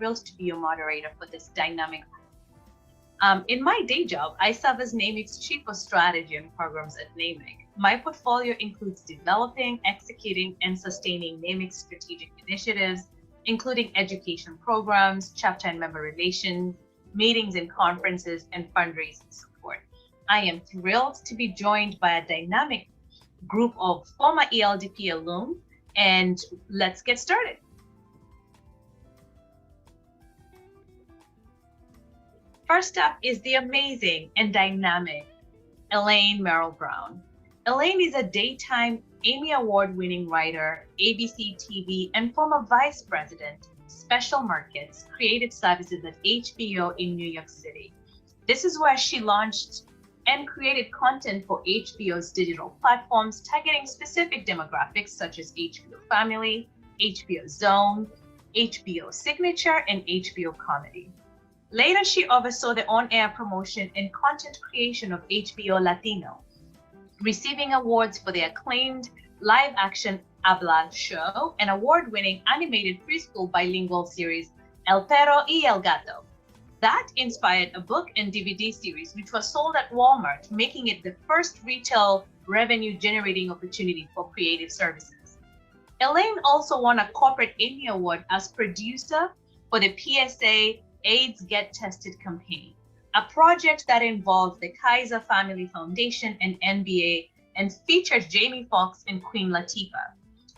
thrilled to be your moderator for this dynamic. In my day job, I serve as NAMIC's Chief of Strategy and Programs at NAMIC. My portfolio includes developing, executing, and sustaining NAMIC strategic initiatives, including education programs, chapter and member relations, meetings and conferences, and fundraising support. I am thrilled to be joined by a dynamic group of former ELDP alum, and let's get started. First up is the amazing and dynamic Elaine Merrill Brown. Elaine is a daytime Emmy Award-winning writer, ABC TV, and former Vice President, Special Markets, Creative Services at HBO in New York City. This is where she launched and created content for HBO's digital platforms, targeting specific demographics such as HBO Family, HBO Zone, HBO Signature, and HBO Comedy. Later, she oversaw the on-air promotion and content creation of HBO Latino, receiving awards for the acclaimed live-action Habla show and award-winning animated preschool bilingual series El Perro y el Gato. That inspired a book and DVD series which was sold at Walmart, making it the first retail revenue-generating opportunity for creative services. Elaine also won a corporate Emmy Award as producer for the PSA AIDS Get Tested campaign, a project that involved the Kaiser Family Foundation and NBA and featured Jamie Foxx and Queen Latifah.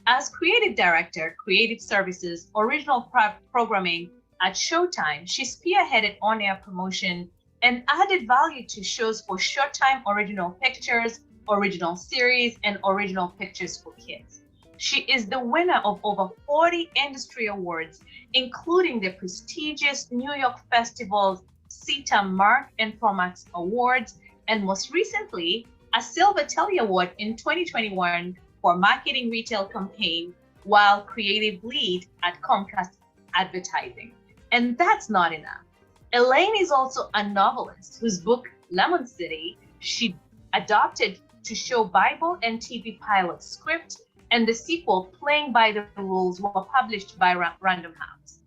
As creative director, creative services, original programming at Showtime, she spearheaded on-air promotion and added value to shows for Showtime Original Pictures, Original Series, and Original Pictures for Kids. She is the winner of over 40 industry awards, including the prestigious New York Festival's CETA Mark and Promax Awards, and most recently, a Silver Telly Award in 2021 for Marketing Retail Campaign while creative lead at Comcast Advertising. And that's not enough. Elaine is also a novelist whose book, Lemon City, she adapted to show Bible and TV pilot script, and the sequel, Playing by the Rules, were published by Random House.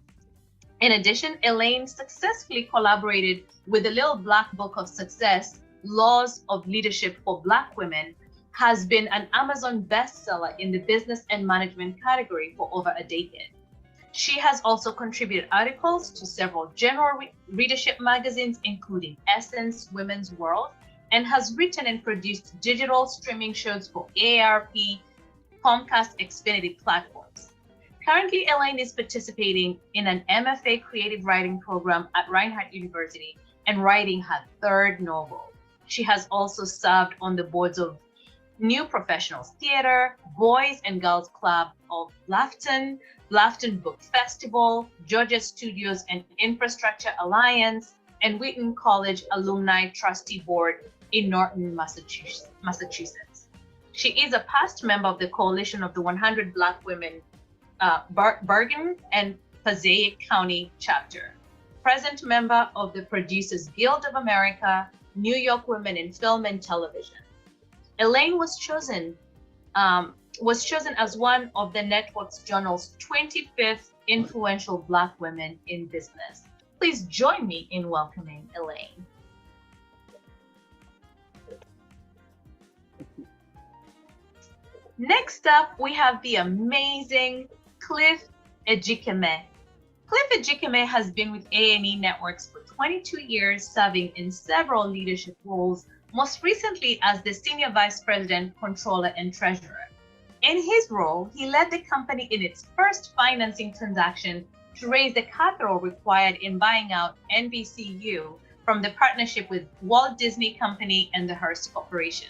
In addition, Elaine successfully collaborated with the Little Black Book of Success, Laws of Leadership for Black Women, has been an Amazon bestseller in the business and management category for over a decade. She has also contributed articles to several general readership magazines, including Essence, Women's World, and has written and produced digital streaming shows for AARP, Comcast, Xfinity platforms. Currently, Elaine is participating in an MFA creative writing program at Reinhardt University and writing her third novel. She has also served on the boards of New Professionals Theater, Boys and Girls Club of Bluffton, Bluffton Book Festival, Georgia Studios and Infrastructure Alliance, and Wheaton College Alumni Trustee Board in Norton, Massachusetts. She is a past member of the Coalition of the 100 Black Women Bergen and Passaic County chapter, present member of the Producers Guild of America, New York Women in Film and Television. Elaine was chosen as one of the network's journal's 25th influential Black women in business. Please join me in welcoming Elaine. Next up, we have the amazing Cliff Ejikeme. Cliff Ejikeme has been with A&E Networks for 22 years, serving in several leadership roles, most recently as the Senior Vice President, Controller, and Treasurer. In his role, he led the company in its first financing transaction to raise the capital required in buying out NBCU from the partnership with Walt Disney Company and the Hearst Corporation.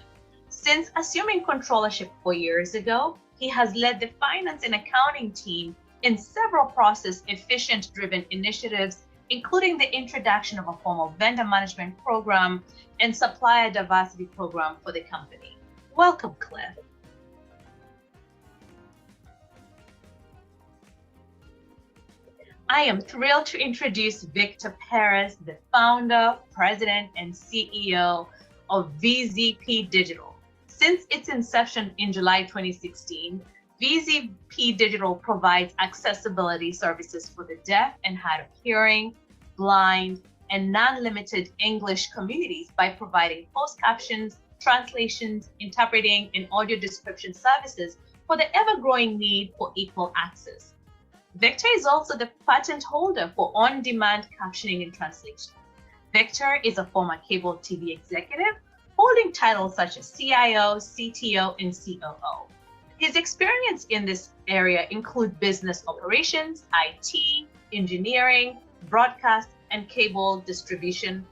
Since assuming controllership 4 years ago, he has led the finance and accounting team in several process efficient driven initiatives, including the introduction of a formal vendor management program and supplier diversity program for the company. Welcome, Cliff. I am thrilled to introduce Victor Perez, the founder, president, and CEO of VZP Digital. Since its inception in July 2016, VZP Digital provides accessibility services for the deaf and hard of hearing, blind, and non-limited English communities by providing closed captions, translations, interpreting, and audio description services for the ever-growing need for equal access. Victor is also the patent holder for on-demand captioning and translation. Victor is a former cable TV executive, holding titles such as CIO, CTO, and COO. His experience in this area include business operations, IT, engineering, broadcast and cable distribution,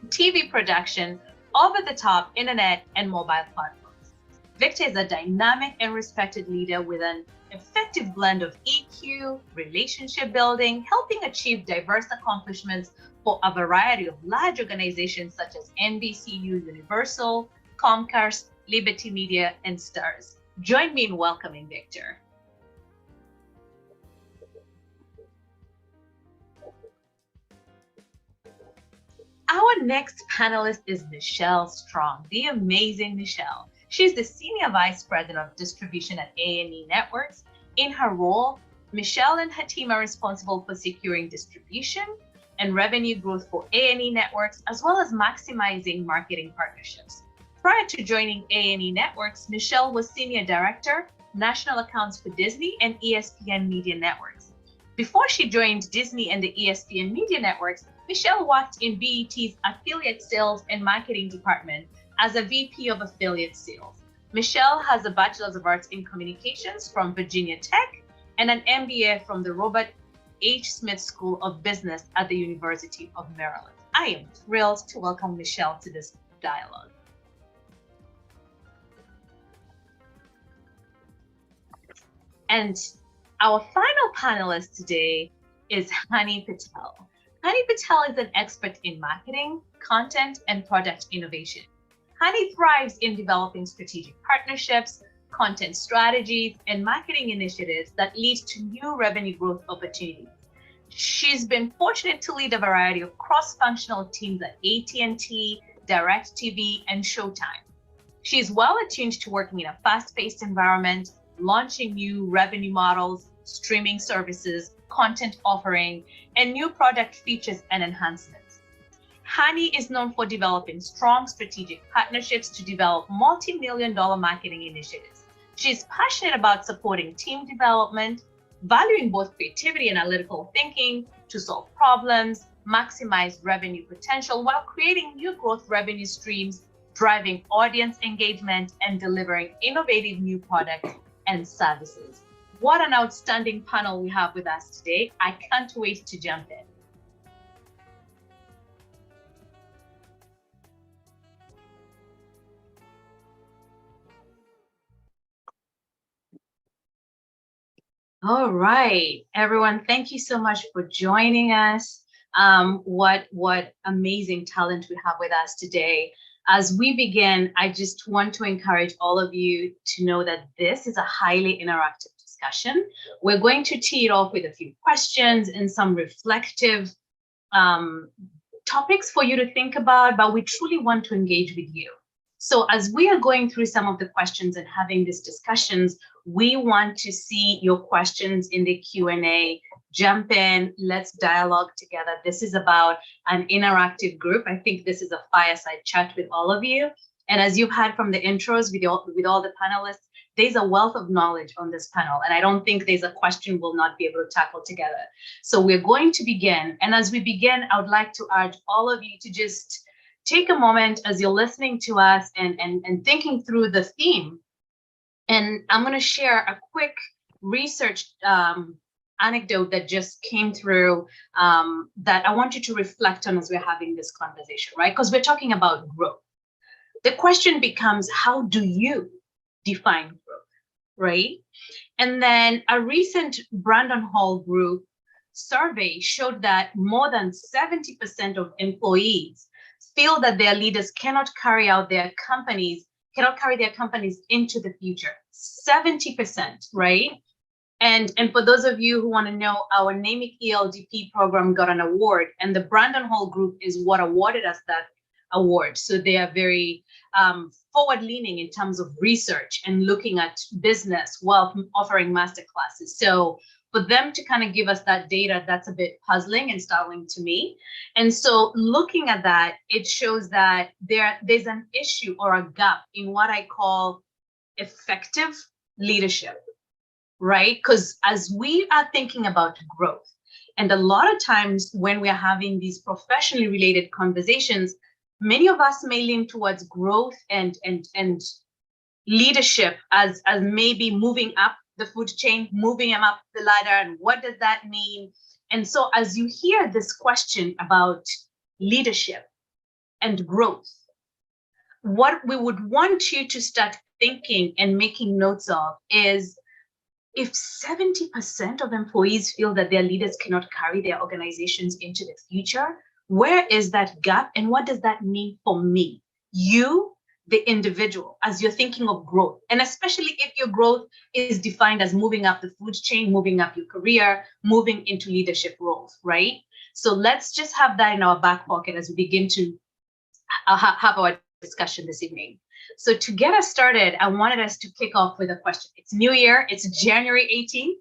TV production, over-the-top internet, and mobile platforms. Victor is a dynamic and respected leader with an effective blend of EQ, relationship building, helping achieve diverse accomplishments for a variety of large organizations such as NBCU Universal, Comcast, Liberty Media, and Starz. Join me in welcoming Victor. Our next panelist is Michelle Strong, the amazing Michelle. She's the Senior Vice President of Distribution at A&E Networks. In her role, Michelle and her team are responsible for securing distribution and revenue growth for A&E Networks, as well as maximizing marketing partnerships. Prior to joining A&E Networks, Michelle was Senior Director, National Accounts for Disney and ESPN Media Networks. Before she joined Disney and the ESPN Media Networks, Michelle worked in BET's Affiliate Sales and Marketing Department as a VP of Affiliate Sales. Michelle has a Bachelor's of Arts in Communications from Virginia Tech and an MBA from the Robert H. Smith School of Business at the University of Maryland. I am thrilled to welcome Michelle to this dialogue. And our final panelist today is Hani Patel. Hani Patel is an expert in marketing, content, and product innovation. Hani thrives in developing strategic partnerships, content strategies, and marketing initiatives that lead to new revenue growth opportunities. She's been fortunate to lead a variety of cross-functional teams at AT&T, DirecTV, and Showtime. She's well attuned to working in a fast-paced environment, launching new revenue models, streaming services, content offering, and new product features and enhancements. Hani is known for developing strong strategic partnerships to develop multi-million-dollar marketing initiatives. She's passionate about supporting team development, valuing both creativity and analytical thinking to solve problems, maximize revenue potential while creating new growth revenue streams, driving audience engagement, and delivering innovative new products and services. What an outstanding panel we have with us today. I can't wait to jump in. All right, everyone, thank you so much for joining us. What amazing talent we have with us today. As we begin, I just want to encourage all of you to know that this is a highly interactive discussion. We're going to tee it off with a few questions and some reflective topics for you to think about, but we truly want to engage with you. So as we are going through some of the questions and having these discussions, we want to see your questions in the Q&A. Jump in, let's dialogue together. This is about an interactive group. I think this is a fireside chat with all of you. And as you've had from the intros with all the panelists, there's a wealth of knowledge on this panel. And I don't think there's a question we'll not be able to tackle together. So we're going to begin. And as we begin, I would like to urge all of you to just take a moment as you're listening to us and thinking through the theme. And I'm going to share a quick research anecdote that just came through that I want you to reflect on as we're having this conversation, right? Because we're talking about growth. The question becomes, how do you define growth, right? And then a recent Brandon Hall Group survey showed that more than 70% of employees feel that their leaders cannot carry their companies into the future. 70%, right? And for those of you who want to know, our NAMIC ELDP program got an award, and the Brandon Hall Group is what awarded us that award. So they are very forward leaning in terms of research and looking at business while offering master classes. So for them to kind of give us that data, that's a bit puzzling and startling to me. And so looking at that, it shows that there's an issue or a gap in what I call effective leadership, right? Because as we are thinking about growth, and a lot of times when we're having these professionally related conversations, many of us may lean towards growth and leadership as maybe moving up the food chain, moving them up the ladder, and what does that mean? And so as you hear this question about leadership and growth, what we would want you to start thinking and making notes of is, if 70% of employees feel that their leaders cannot carry their organizations into the future, where is that gap and what does that mean for me, you, the individual, as you're thinking of growth? And especially if your growth is defined as moving up the food chain, moving up your career, moving into leadership roles, right? So let's just have that in our back pocket as we begin to have our discussion this evening. So to get us started, I wanted us to kick off with a question. It's New Year, it's January 18th.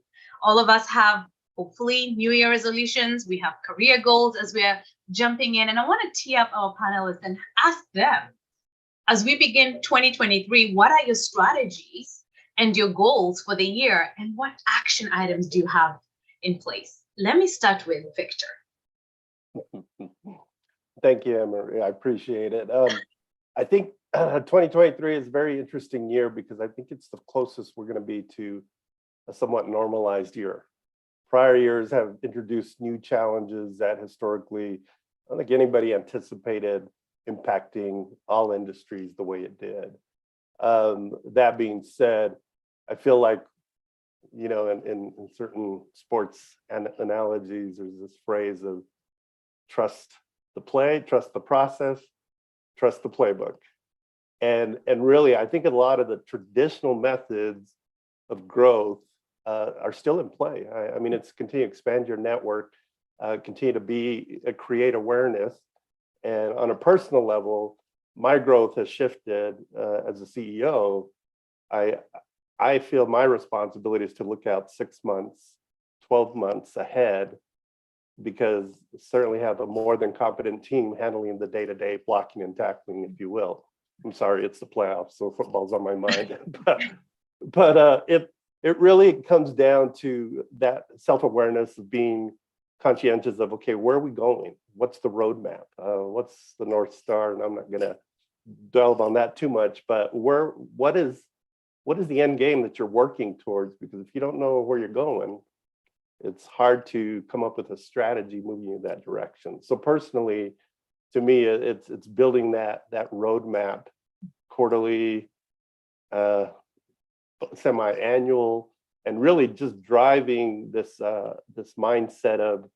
All of us have hopefully New Year resolutions. We have career goals as we're jumping in. And I want to tee up our panelists and ask them, as we begin 2023, what are your strategies and your goals for the year? And what action items do you have in place? Let me start with Victor. Thank you, Emery. I appreciate it. I think 2023 is a very interesting year because I think it's the closest we're going to be to a somewhat normalized year. Prior years have introduced new challenges that historically, I don't think anybody anticipated impacting all industries the way it did. That being said, I feel like, you know, in certain sports analogies, there's this phrase of trust the play, trust the process, trust the playbook. And really, I think a lot of the traditional methods of growth are still in play. I mean, it's continue to expand your network, continue to create awareness. And on a personal level, my growth has shifted as a CEO. I feel my responsibility is to look out 6 months, 12 months ahead, because certainly have a more than competent team handling the day-to-day blocking and tackling, if you will. I'm sorry, it's the playoffs, so football's on my mind. but it really comes down to that self-awareness of being conscientious of, okay, where are we going? What's the roadmap? What's the North Star? And I'm not going to delve on that too much, but what is the end game that you're working towards? Because if you don't know where you're going, it's hard to come up with a strategy moving in that direction. So personally, to me, it's building that roadmap quarterly, semi-annual, and really just driving this mindset of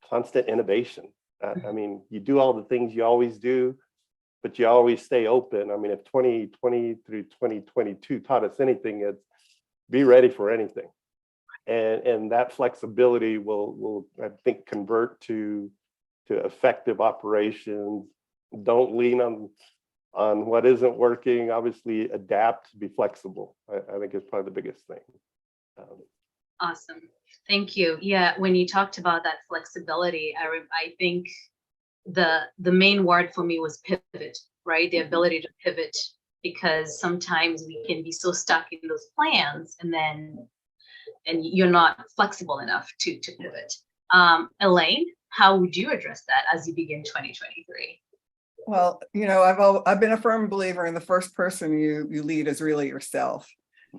constant innovation. I mean, you do all the things you always do, but you always stay open. I mean, if 2020 through 2022 taught us anything, it's be ready for anything. And that flexibility will, I think, convert to effective operations. Don't lean on what isn't working. Obviously, adapt, be flexible. I think is probably the biggest thing. Awesome. Thank you. Yeah, when you talked about that flexibility, I think the main word for me was pivot, right? The ability to pivot, because sometimes we can be so stuck in those plans and you're not flexible enough to pivot. Elaine, how would you address that as you begin 2023? Well, you know, I've been a firm believer in the first person you lead is really yourself.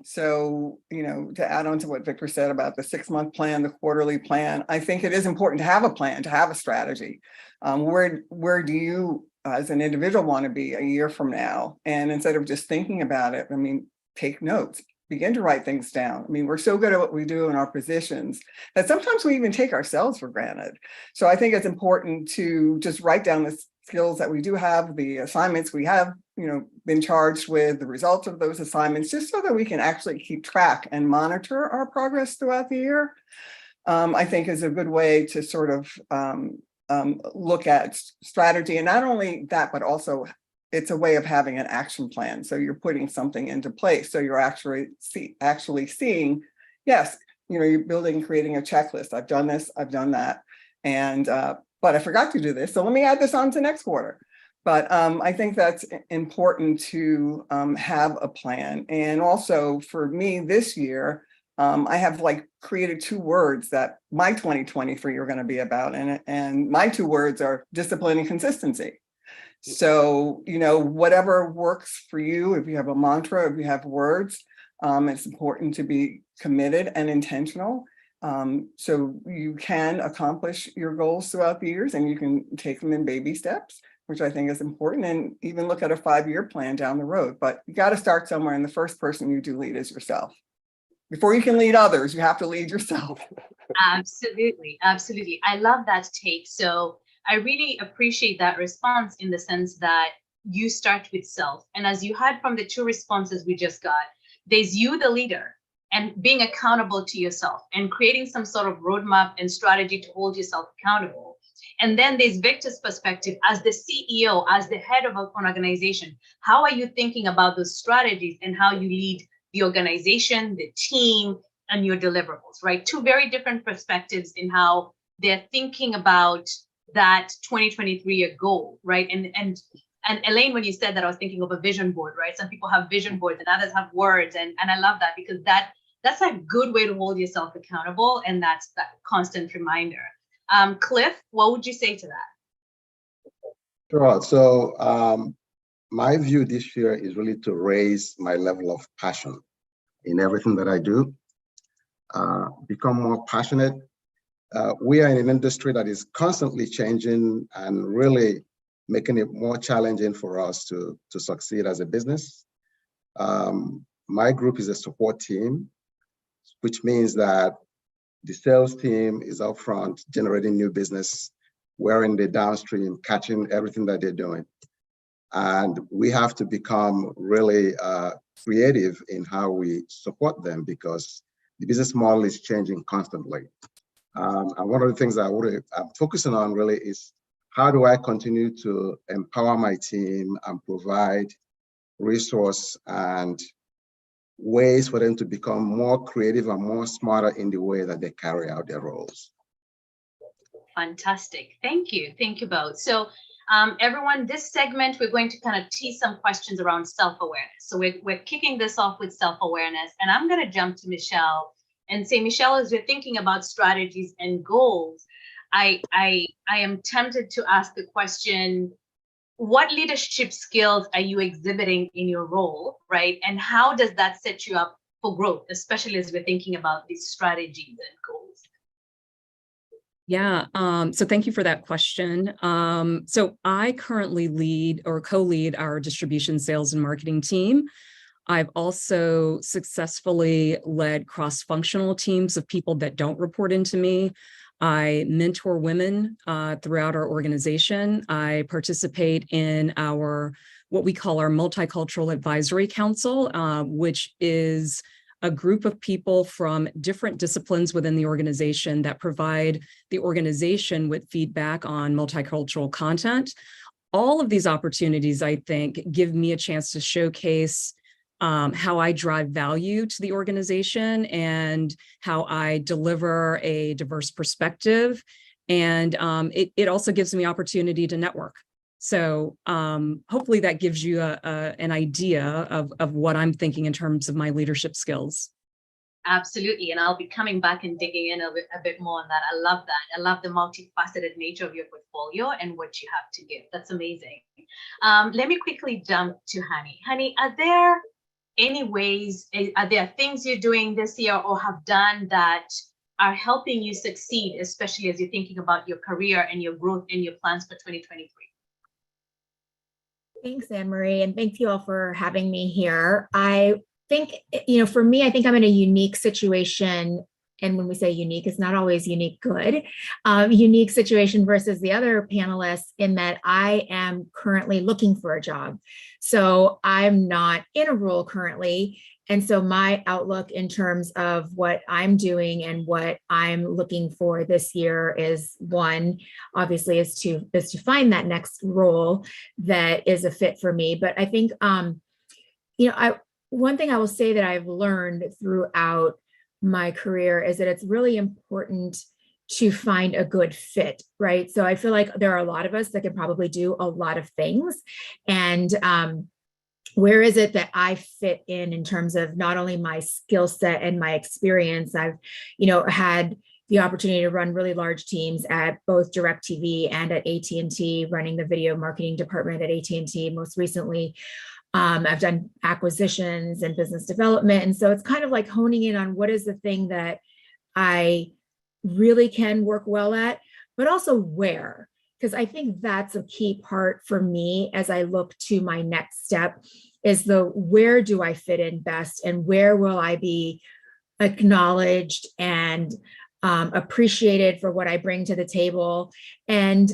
So, you know, to add on to what Victor said about the 6-month plan, the quarterly plan, I think it is important to have a plan, to have a strategy. Where do you as an individual want to be a year from now? And instead of just thinking about it, I mean, take notes, begin to write things down. I mean, we're so good at what we do in our positions that sometimes we even take ourselves for granted. So I think it's important to just write down the skills that we do have, the assignments we have, you know, been charged with, the results of those assignments, just so that we can actually keep track and monitor our progress throughout the year. I think is a good way to sort of look at strategy, and not only that, but also it's a way of having an action plan. So you're putting something into place. So you're actually seeing, yes, you're building, creating a checklist. I've done this, I've done that. And, but I forgot to do this. So let me add this on to next quarter. But I think that's important to have a plan. And also for me this year, I have created 2 words that my 2023 are going to be about. And my 2 words are discipline and consistency. So, whatever works for you, if you have a mantra, if you have words, it's important to be committed and intentional. So you can accomplish your goals throughout the years, and you can take them in baby steps, which I think is important, and even look at a 5-year plan down the road. But you got to start somewhere, and the first person you do lead is yourself. Before you can lead others, you have to lead yourself. Absolutely. Absolutely. I love that take. So I really appreciate that response in the sense that you start with self. And as you heard from the 2 responses we just got, there's you, the leader, and being accountable to yourself and creating some sort of roadmap and strategy to hold yourself accountable. And then there's Victor's perspective as the CEO, as the head of an organization. How are you thinking about those strategies and how you lead the organization, the team, and your deliverables, right? 2 very different perspectives in how they're thinking about that 2023 goal, right? And Elaine, when you said that, I was thinking of a vision board, right? Some people have vision boards and others have words. And I love that because that's a good way to hold yourself accountable. And that's that constant reminder. Cliff, what would you say to that? Sure. So my view this year is really to raise my level of passion in everything that I do, become more passionate. We are in an industry that is constantly changing and really making it more challenging for us to succeed as a business. My group is a support team, which means that the sales team is up front generating new business. We're in the downstream catching everything that they're doing. And we have to become really creative in how we support them because the business model is changing constantly. And one of the things I'm focusing on really is how do I continue to empower my team and provide resource and ways for them to become more creative and more smarter in the way that they carry out their roles. Fantastic. Thank you. Thank you both. So everyone, this segment, we're going to kind of tease some questions around self-awareness. So we're kicking this off with self-awareness, and I'm going to jump to Michelle and say, Michelle, as we're thinking about strategies and goals, I am tempted to ask the question, what leadership skills are you exhibiting in your role, right? And how does that set you up for growth, especially as we're thinking about these strategies and goals? Yeah, so thank you for that question. So I currently lead or co-lead our distribution, sales, and marketing team. I've also successfully led cross-functional teams of people that don't report into me. I mentor women throughout our organization. I participate in what we call our Multicultural Advisory Council, which is a group of people from different disciplines within the organization that provide the organization with feedback on multicultural content. All of these opportunities, I think, give me a chance to showcase how I drive value to the organization and how I deliver a diverse perspective. And it also gives me opportunity to network. So hopefully that gives you an idea of what I'm thinking in terms of my leadership skills. Absolutely. And I'll be coming back and digging in a bit more on that. I love that. I love the multifaceted nature of your portfolio and what you have to give. That's amazing. Let me quickly jump to Hani. Hani, are there things you're doing this year or have done that are helping you succeed, especially as you're thinking about your career and your growth and your plans for 2023? Thanks, Anne-Marie, and thank you all for having me here. I think, for me, I think I'm in a unique situation and when we say unique, it's not always unique good, unique situation versus the other panelists in that I am currently looking for a job. So I'm not in a role currently. And so my outlook in terms of what I'm doing and what I'm looking for this year is one, obviously is to find that next role that is a fit for me. But I think, one thing I will say that I've learned throughout my career is that it's really important to find a good fit, right? So I feel like there are a lot of us that can probably do a lot of things. And where is it that I fit in terms of not only my skill set and my experience? I've, had the opportunity to run really large teams at both DirecTV and at AT&T, running the video marketing department at AT&T most recently. I've done acquisitions and business development. And so it's kind of like honing in on what is the thing that I really can work well at, but also where, because I think that's a key part for me as I look to my next step is where do I fit in best and where will I be acknowledged and appreciated for what I bring to the table. And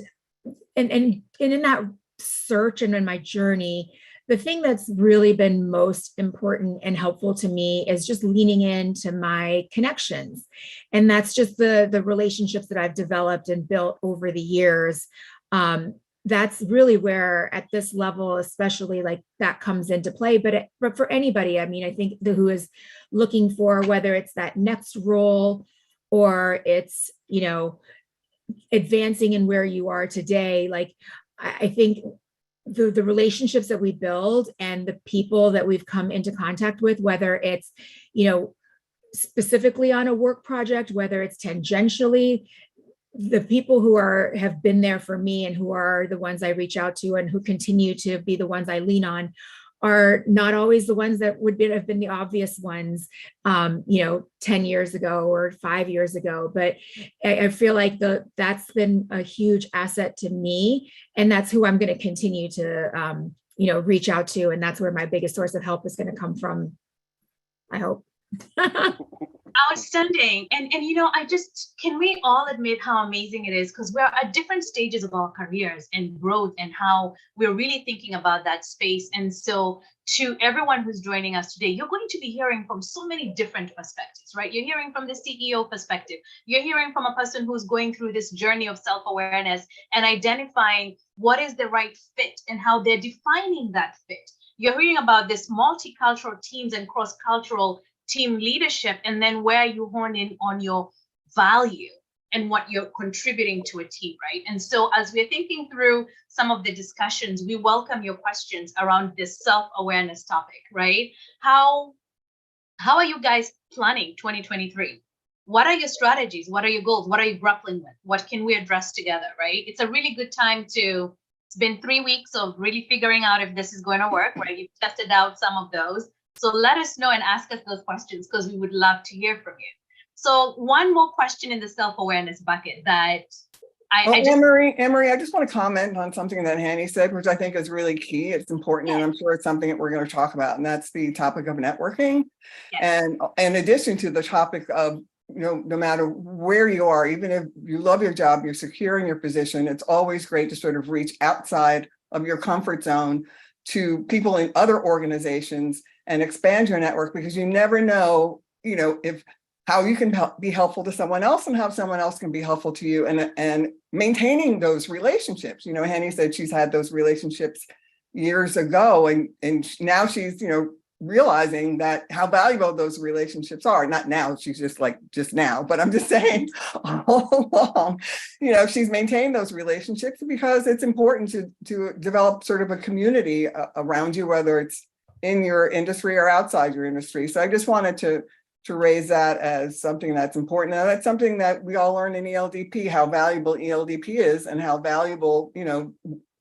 in that search and in my journey, the thing that's really been most important and helpful to me is just leaning into my connections. And that's just the relationships that I've developed and built over the years. That's really where at this level, especially like that comes into play. But for anybody, I mean, I think who is looking for whether it's that next role or it's, advancing in where you are today, like I think the relationships that we build and the people that we've come into contact with, whether it's, specifically on a work project, whether it's tangentially, the people who have been there for me and who are the ones I reach out to and who continue to be the ones I lean on are not always the ones that have been the obvious ones, 10 years ago or 5 years ago. But I feel like that's been a huge asset to me. And that's who I'm going to continue to, reach out to. And that's where my biggest source of help is going to come from, I hope. Outstanding. And can we all admit how amazing it is? Because we're at different stages of our careers and growth and how we're really thinking about that space. And so to everyone who's joining us today, you're going to be hearing from so many different perspectives, right? You're hearing from the CEO perspective. You're hearing from a person who's going through this journey of self-awareness and identifying what is the right fit and how they're defining that fit. You're hearing about this multicultural teams and cross-cultural team leadership, and then where you hone in on your value and what you're contributing to a team, right? And so as we're thinking through some of the discussions, we welcome your questions around this self-awareness topic, right? How are you guys planning 2023? What are your strategies? What are your goals? What are you grappling with? What can we address together, right? It's a really good time it's been 3 weeks of really figuring out if this is going to work, right? You've tested out some of those. So let us know and ask us those questions because we would love to hear from you. So one more question in the self-awareness bucket that Anne-Marie, I just want to comment on something that Hanny said, which I think is really key. It's important, and I'm sure it's something that we're going to talk about, and that's the topic of networking. Yes. And in addition to the topic of, no matter where you are, even if you love your job, you're secure in your position, it's always great to sort of reach outside of your comfort zone to people in other organizations and expand your network, because you never know, how you can be helpful to someone else and how someone else can be helpful to you, and maintaining those relationships. Hanny said she's had those relationships years ago, and now she's, realizing that how valuable those relationships are. Not now, she's just now, but I'm just saying all along, she's maintained those relationships because it's important to develop sort of a community around you, whether it's in your industry or outside your industry. So I just wanted to raise that as something that's important. And that's something that we all learn in ELDP, how valuable ELDP is and how valuable,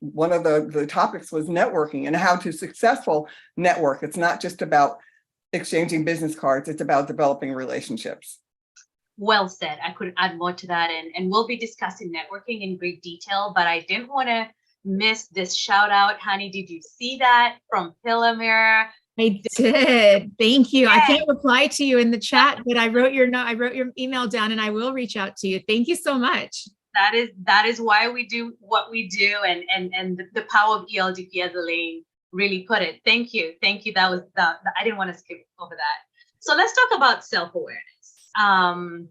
one of the topics was networking and how to successful network. It's not just about exchanging business cards, it's about developing relationships. Well said. I couldn't add more to that. And we'll be discussing networking in great detail, but I didn't want to miss this shout out. Honey, did you see that from Pillar I did. Thank you. I can't reply to you in the chat, but I wrote your note. I wrote your email down, and I will reach out to you. Thank you so much. That is why we do what we do, and the power of ELDP, as Elaine really put it. Thank you. That was I didn't want to skip over that. So let's talk about self-awareness.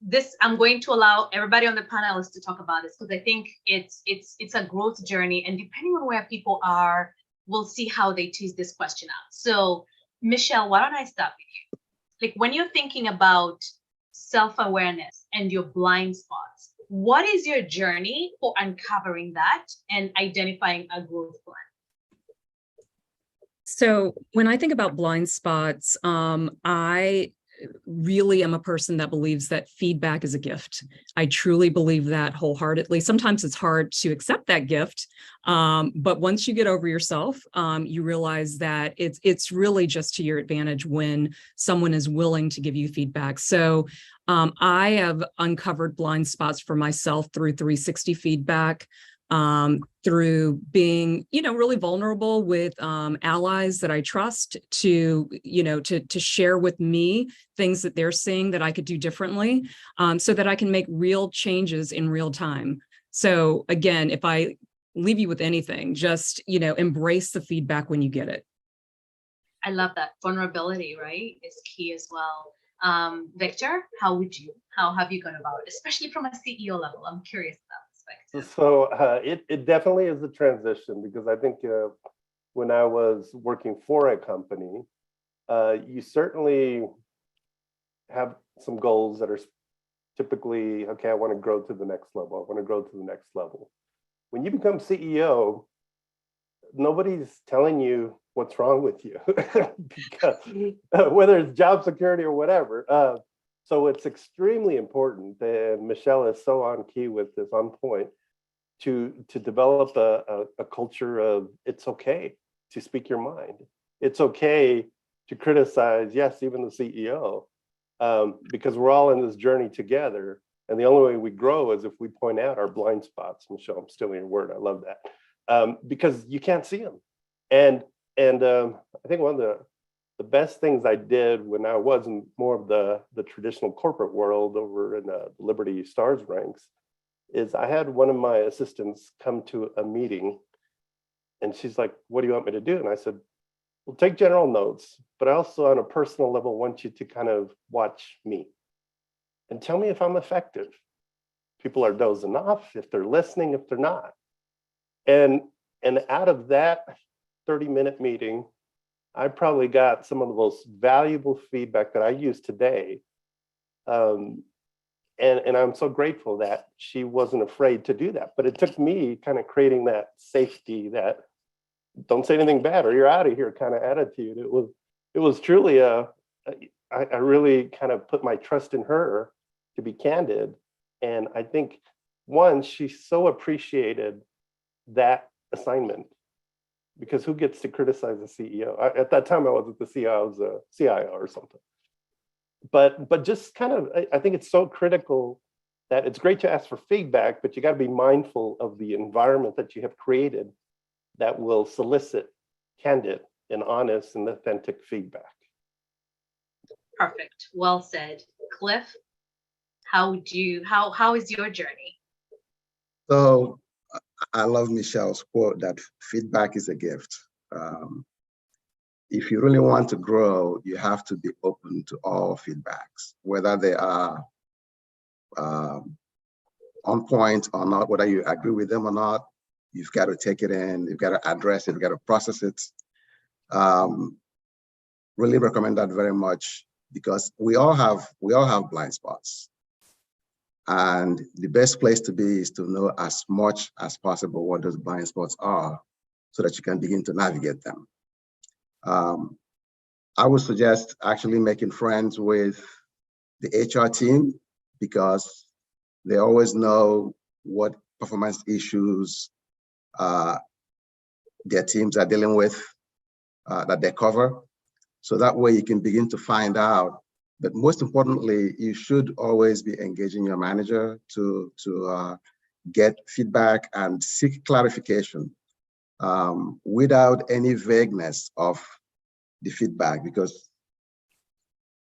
This I'm going to allow everybody on the panel to talk about this, because I think it's a growth journey, and depending on where people are, we'll see how they tease this question out. So Michelle, why don't I start with you? Like, when you're thinking about self-awareness and your blind spots, what is your journey for uncovering that and identifying a growth plan? So when I think about blind spots, I really am a person that believes that feedback is a gift. I truly believe that wholeheartedly. Sometimes it's hard to accept that gift, but once you get over yourself, you realize that it's really just to your advantage when someone is willing to give you feedback. So I have uncovered blind spots for myself through 360 feedback, through being, really vulnerable with allies that I trust to share with me things that they're seeing that I could do differently, so that I can make real changes in real time. So again, if I leave you with anything, just, embrace the feedback when you get it. I love that. Vulnerability, right, is key as well. Victor, how have you gone about it, especially from a CEO level? I'm curious about this. So it definitely is a transition, because I think when I was working for a company, you certainly have some goals that are typically, okay, I want to grow to the next level. I want to grow to the next level. When you become CEO, nobody's telling you what's wrong with you, because whether it's job security or whatever. So it's extremely important, and Michelle is so on key with this, on point, to develop a culture of it's okay to speak your mind. It's okay to criticize, yes, even the CEO, because we're all in this journey together. And the only way we grow is if we point out our blind spots. Michelle, I'm stealing your word. I love that, because you can't see them. And I think one of the best things I did when I was in more of the traditional corporate world over in the Liberty Stars ranks is I had one of my assistants come to a meeting, and she's like, "What do you want me to do?" And I said, "Well, take general notes, but I also on a personal level want you to kind of watch me and tell me if I'm effective. People are dozing off, if they're listening, if they're not." And out of that 30-minute meeting, I probably got some of the most valuable feedback that I use today. And I'm so grateful that she wasn't afraid to do that. But it took me kind of creating that safety, that don't say anything bad or you're out of here kind of attitude. It was truly I really kind of put my trust in her to be candid. And I think, one, she so appreciated that assignment, because who gets to criticize the CEO? At that time, I wasn't the CEO, I was a CIO or something. But just kind of, I think it's so critical that it's great to ask for feedback, but you got to be mindful of the environment that you have created that will solicit candid and honest and authentic feedback. Perfect. Well said. Cliff, how is your journey? So I love Michelle's quote that feedback is a gift. If you really want to grow, you have to be open to all feedbacks, whether they are on point or not, whether you agree with them or not. You've got to take it in, you've got to address it, you've got to process it. Really recommend that very much, because we all have blind spots. And the best place to be is to know as much as possible what those blind spots are, so that you can begin to navigate them. I would suggest actually making friends with the HR team, because they always know what performance issues their teams are dealing with, that they cover. So that way you can begin to find out. But most importantly, you should always be engaging your manager to get feedback and seek clarification without any vagueness of the feedback, because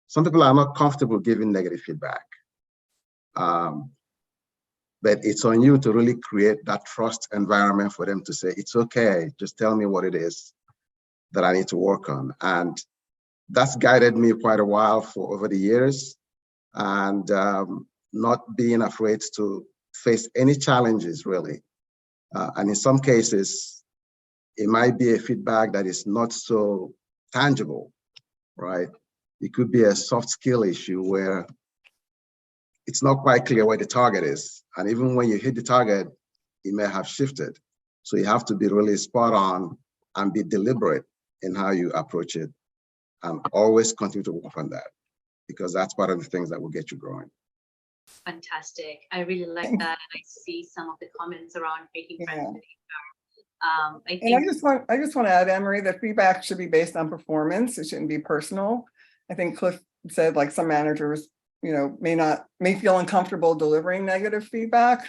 some people are not comfortable giving negative feedback. But it's on you to really create that trust environment for them to say, it's okay, just tell me what it is that I need to work on. And that's guided me quite a while for over the years, and not being afraid to face any challenges, really. And in some cases, it might be a feedback that is not so tangible, right? It could be a soft skill issue where it's not quite clear where the target is. And even when you hit the target, it may have shifted. So you have to be really spot on and be deliberate in how you approach it, and always continue to work on that, because that's part of the things that will get you growing. Fantastic. I really like that. And I see some of the comments around making friends with HR. I And think I just want to add, Emery, that feedback should be based on performance. It shouldn't be personal. I think Cliff said, like, some managers, may feel uncomfortable delivering negative feedback,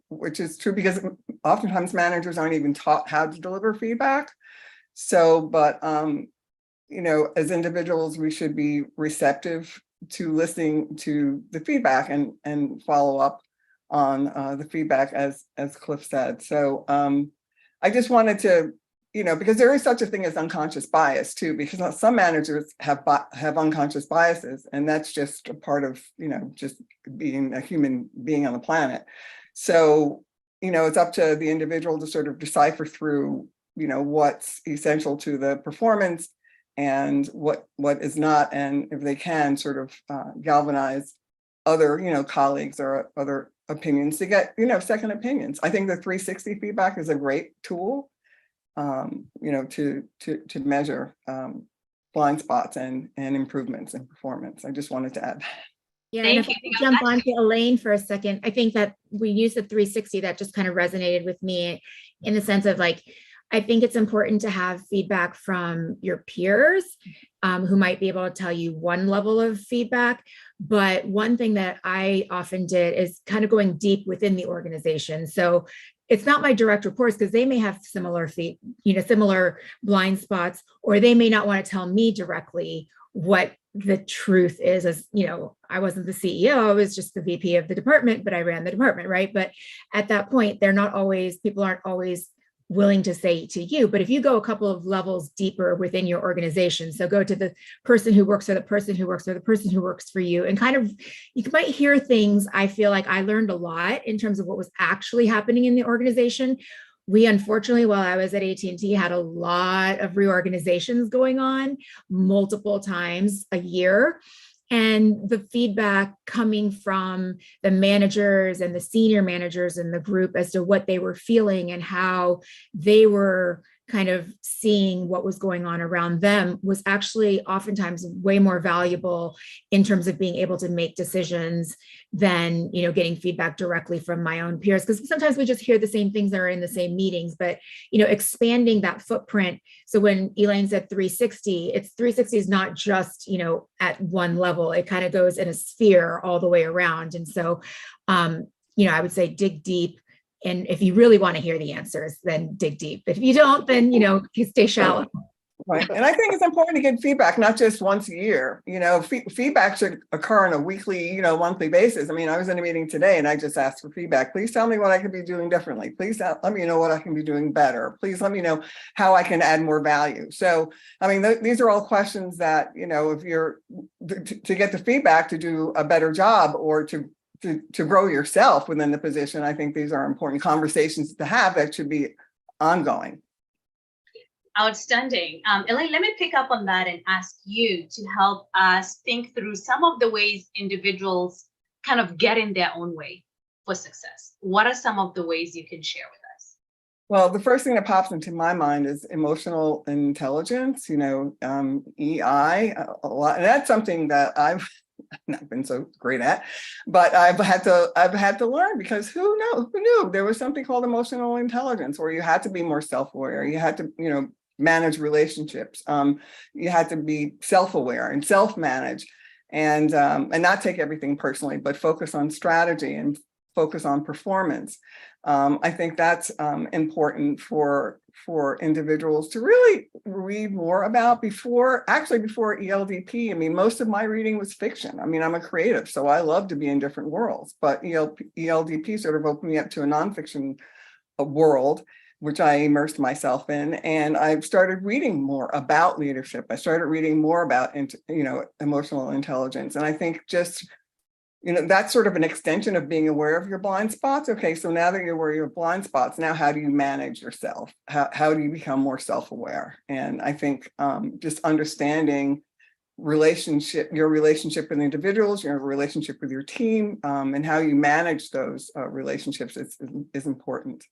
which is true because oftentimes managers aren't even taught how to deliver feedback. So, but as individuals, we should be receptive to listening to the feedback and follow up on the feedback, as Cliff said. So I just wanted to, because there is such a thing as unconscious bias too, because some managers have unconscious biases, and that's just a part of, just being a human being on the planet. So, it's up to the individual to sort of decipher through, what's essential to the performance and what is not, and if they can sort of galvanize other, colleagues or other opinions to get, second opinions. I think the 360 feedback is a great tool, to measure blind spots and improvements in performance. I just wanted to add that. Yeah, Thank and if you. I could jump on to Elaine for a second, I think that we use the 360, that just kind of resonated with me in the sense of, like, I think it's important to have feedback from your peers who might be able to tell you one level of feedback. But one thing that I often did is kind of going deep within the organization. So it's not my direct reports, because they may have similar similar blind spots, or they may not want to tell me directly what the truth is. As I wasn't the CEO, I was just the VP of the department, but I ran the department, right? But at that point, people aren't always willing to say to you. But if you go a couple of levels deeper within your organization, so go to the person who works for the person who works for the person who works for you, and kind of, you might hear things. I feel like I learned a lot in terms of what was actually happening in the organization. We, unfortunately, while I was at AT&T, had a lot of reorganizations going on multiple times a year. And the feedback coming from the managers and the senior managers in the group as to what they were feeling and how they were kind of seeing what was going on around them was actually oftentimes way more valuable in terms of being able to make decisions than, getting feedback directly from my own peers. Because sometimes we just hear the same things that are in the same meetings, but, expanding that footprint. So when Elaine said 360, 360 is not just, at one level. It kind of goes in a sphere all the way around. And so, I would say dig deep. And if you really want to hear the answers, then dig deep. If you don't, then, stay shallow. Right. And I think it's important to get feedback, not just once a year. Feedback should occur on a weekly, monthly basis. I mean, I was in a meeting today and I just asked for feedback. Please tell me what I could be doing differently. Please let me know what I can be doing better. Please let me know how I can add more value. So, I mean, these are all questions that, if you're to get the feedback to do a better job or to grow yourself within the position, I think these are important conversations to have that should be ongoing. Outstanding. Elaine, let me pick up on that and ask you to help us think through some of the ways individuals kind of get in their own way for success. What are some of the ways you can share with us? Well, the first thing that pops into my mind is emotional intelligence, EI, a lot. And that's something that I've not been so great at, but I've had to learn, because who knew there was something called emotional intelligence, where you had to be more self-aware. You had to, manage relationships. You had to be self-aware and self-manage, and not take everything personally, but focus on strategy and focus on performance. I think that's important for individuals to really read more about before ELDP. I mean, most of my reading was fiction. I mean, I'm a creative, so I love to be in different worlds, but ELDP sort of opened me up to a nonfiction world, which I immersed myself in. And I've started reading more about leadership. I started reading more about, emotional intelligence. And I think just, that's sort of an extension of being aware of your blind spots. Okay, so now that you're aware of your blind spots, now how do you manage yourself? How do you become more self-aware? And I think just understanding your relationship with individuals, your relationship with your team, and how you manage those relationships is important.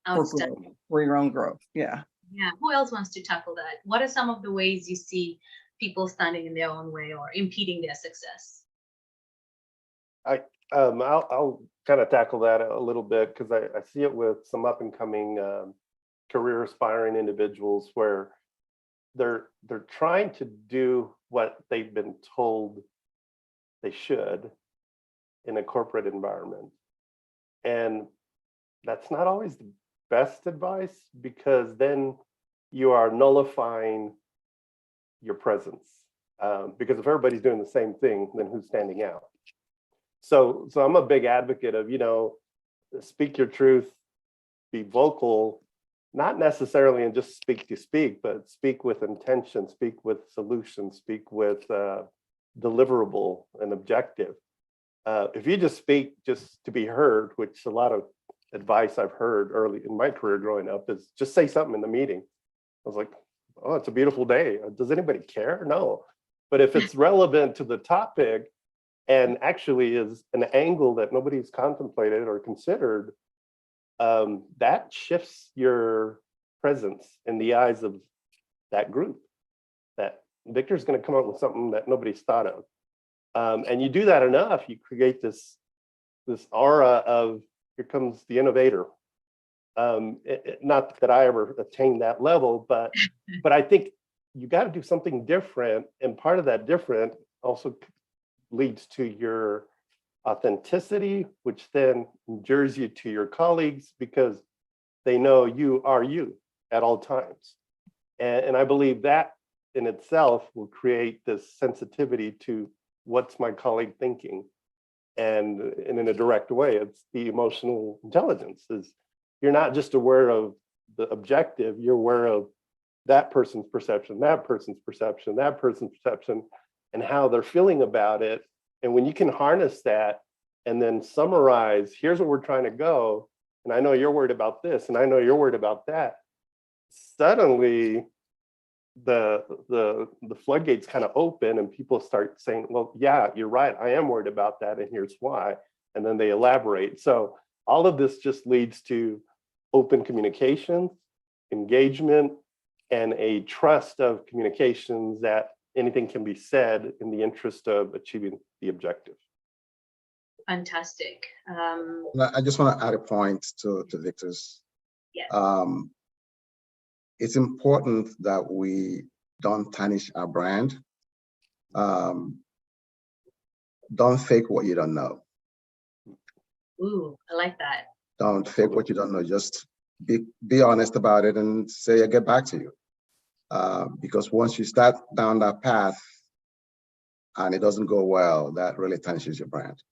Outstanding. For your own growth. Yeah. Yeah. Who else wants to tackle that? What are some of the ways you see people standing in their own way or impeding their success? I'll kind of tackle that a little bit because I see it with some up and coming career aspiring individuals where they're trying to do what they've been told they should in a corporate environment. And that's not always the best advice, because then you are nullifying your presence. Because if everybody's doing the same thing, then who's standing out? So I'm a big advocate of, speak your truth, be vocal, not necessarily in just speak to speak, but speak with intention, speak with solutions, speak with deliverable and objective. If you just speak just to be heard, which a lot of advice I've heard early in my career growing up is just say something in the meeting. I was like, oh, it's a beautiful day. Does anybody care? No. But if it's relevant to the topic and actually is an angle that nobody's contemplated or considered, that shifts your presence in the eyes of that group. That Victor's going to come up with something that nobody's thought of. And you do that enough, you create this aura of, here comes the innovator. Not that I ever attained that level, but I think you got to do something different. And part of that different also leads to your authenticity, which then endures you to your colleagues because they know you are you at all times. And I believe that in itself will create this sensitivity to what's my colleague thinking. And in a direct way, it's the emotional intelligence. Is you're not just aware of the objective, you're aware of that person's perception, that person's perception, that person's perception, and how they're feeling about it. And when you can harness that and then summarize, here's where we're trying to go, and I know you're worried about this, and I know you're worried about that, suddenly the floodgates kind of open and people start saying, well, yeah, you're right, I am worried about that, and here's why. And then they elaborate. So all of this just leads to open communications, engagement, and a trust of communications that anything can be said in the interest of achieving the objective. Fantastic. I just want to add a point to Victor's. Yes. It's important that we don't tarnish our brand. Don't fake what you don't know. Ooh, I like that. Don't fake what you don't know. Just be honest about it and say, I'll get back to you. Because once you start down that path and it doesn't go well, that really tarnishes your brand.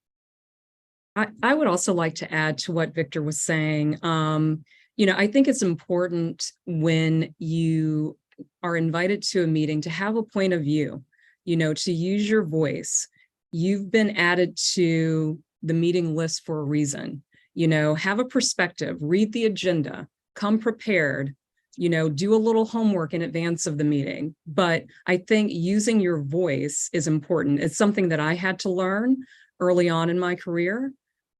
I would also like to add to what Victor was saying. I think it's important when you are invited to a meeting to have a point of view, to use your voice. You've been added to the meeting list for a reason. Have a perspective, read the agenda, come prepared, do a little homework in advance of the meeting. But I think using your voice is important. It's something that I had to learn early on in my career,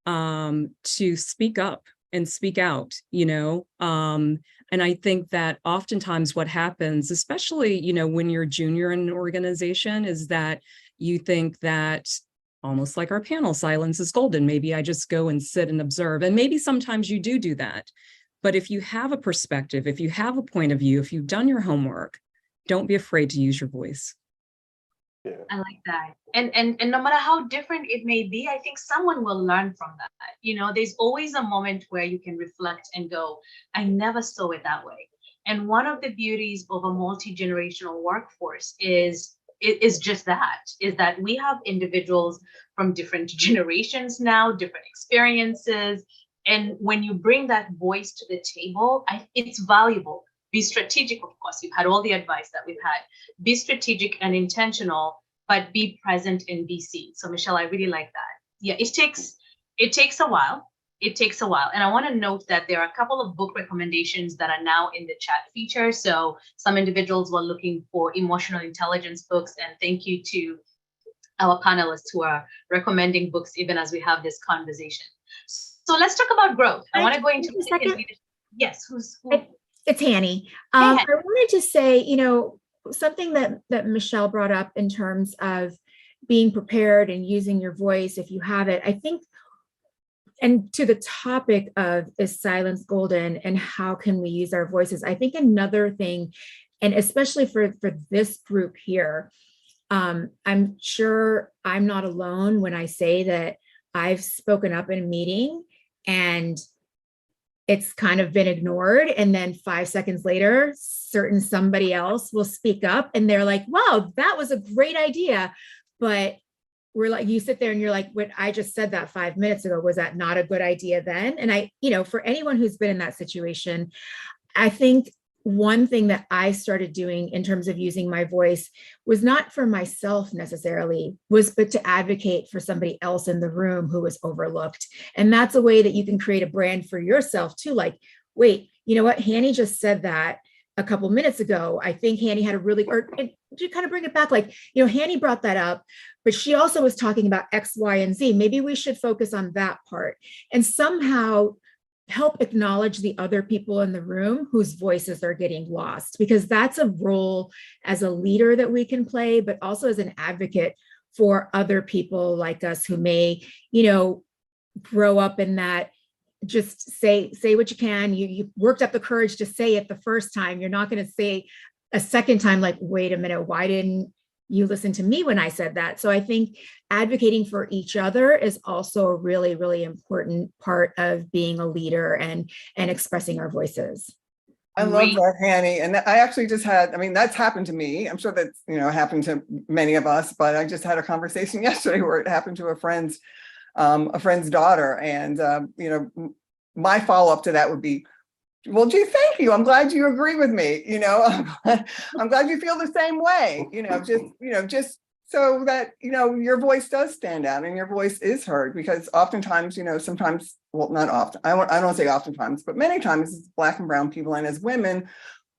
to speak up and speak out, and I think that oftentimes what happens, especially, when you're junior in an organization, is that you think that almost like our panel, silence is golden. Maybe I just go and sit and observe. And maybe sometimes you do that. But if you have a perspective, if you have a point of view, if you've done your homework, don't be afraid to use your voice. Yeah. I like that. And no matter how different it may be, I think someone will learn from that. There's always a moment where you can reflect and go, I never saw it that way. And one of the beauties of a multi-generational workforce is just that, is that we have individuals from different generations now, different experiences. And when you bring that voice to the table, it's valuable. Be strategic, of course. We've had all the advice that we've had. Be strategic and intentional, but be present and be seen. So Michelle, I really like that. Yeah, it takes a while. It takes a while. And I want to note that there are a couple of book recommendations that are now in the chat feature. So some individuals were looking for emotional intelligence books, and thank you to our panelists who are recommending books even as we have this conversation. So let's talk about growth. I want to go into yes, who? It's Hanny. Hey, I wanted to say, something that Michelle brought up in terms of being prepared and using your voice if you have it. I think, and to the topic of is silence golden and how can we use our voices? I think another thing, and especially for this group here, I'm sure I'm not alone when I say that I've spoken up in a meeting and it's kind of been ignored. And then 5 seconds later, somebody else will speak up and they're like, wow, that was a great idea. But we're like, you sit there and you're like, what, I just said that 5 minutes ago, was that not a good idea then? And for anyone who's been in that situation, I think one thing that I started doing in terms of using my voice was not for myself necessarily, but to advocate for somebody else in the room who was overlooked. And that's a way that you can create a brand for yourself too. Like, wait, you know what? Hanny just said that a couple minutes ago. I think Hanny had and to kind of bring it back, like, Hanny brought that up, but she also was talking about X, Y, and Z. Maybe we should focus on that part and somehow help acknowledge the other people in the room whose voices are getting lost, because that's a role as a leader that we can play, but also as an advocate for other people like us who may, grow up in that, just say what you can. You worked up the courage to say it the first time. You're not going to say a second time, like, wait a minute, why didn't you listen to me when I said that? So I think advocating for each other is also a really, really important part of being a leader and expressing our voices. I love that, Hanny. And I actually just had, that's happened to me. I'm sure that's, happened to many of us, but I just had a conversation yesterday where it happened to a friend's daughter. And, my follow-up to that would be, well, gee, thank you. I'm glad you agree with me. I'm glad you feel the same way, just so that, your voice does stand out and your voice is heard, because oftentimes, sometimes, well, not often, I don't say oftentimes, but many times as Black and brown people and as women,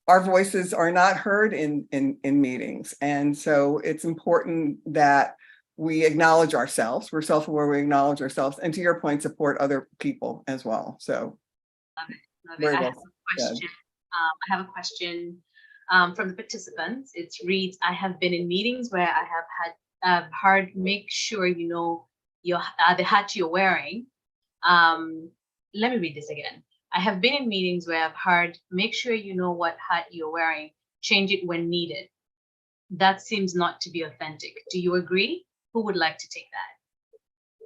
our voices are not heard in meetings. And so it's important that we acknowledge ourselves. We're self-aware, we acknowledge ourselves, and to your point, support other people as well. So. Love it. I have a question from the participants. It reads, I have been in meetings where I have heard, make sure you know the hat you're wearing. Let me read this again. I have been in meetings where I've heard, make sure you know what hat you're wearing, change it when needed. That seems not to be authentic. Do you agree? Who would like to take that?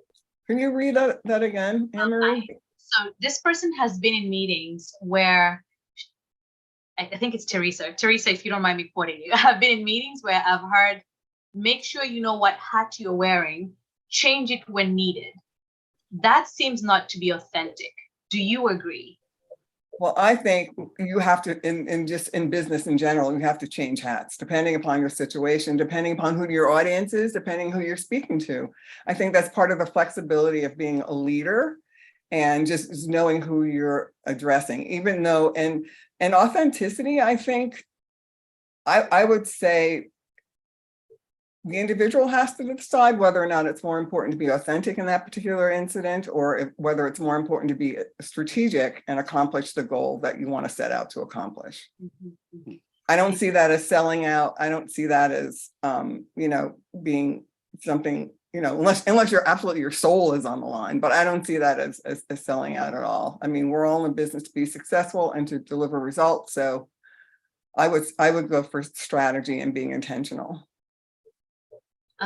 Can you read that again, Anne-Marie? So this person has been in meetings where, I think it's Teresa. Teresa, if you don't mind me quoting you, I've been in meetings where I've heard, make sure you know what hat you're wearing, change it when needed. That seems not to be authentic. Do you agree? Well, I think you have to, in business in general, you have to change hats depending upon your situation, depending upon who your audience is, depending who you're speaking to. I think that's part of the flexibility of being a leader and just knowing who you're addressing, even though, and authenticity, I think, I would say the individual has to decide whether or not it's more important to be authentic in that particular incident, or whether it's more important to be strategic and accomplish the goal that you want to set out to accomplish. Mm-hmm. I don't see that as selling out. I don't see that as, being something, unless you're absolutely, your soul is on the line, but I don't see that as selling out at all. I mean, we're all in business to be successful and to deliver results. So I would go for strategy and being intentional.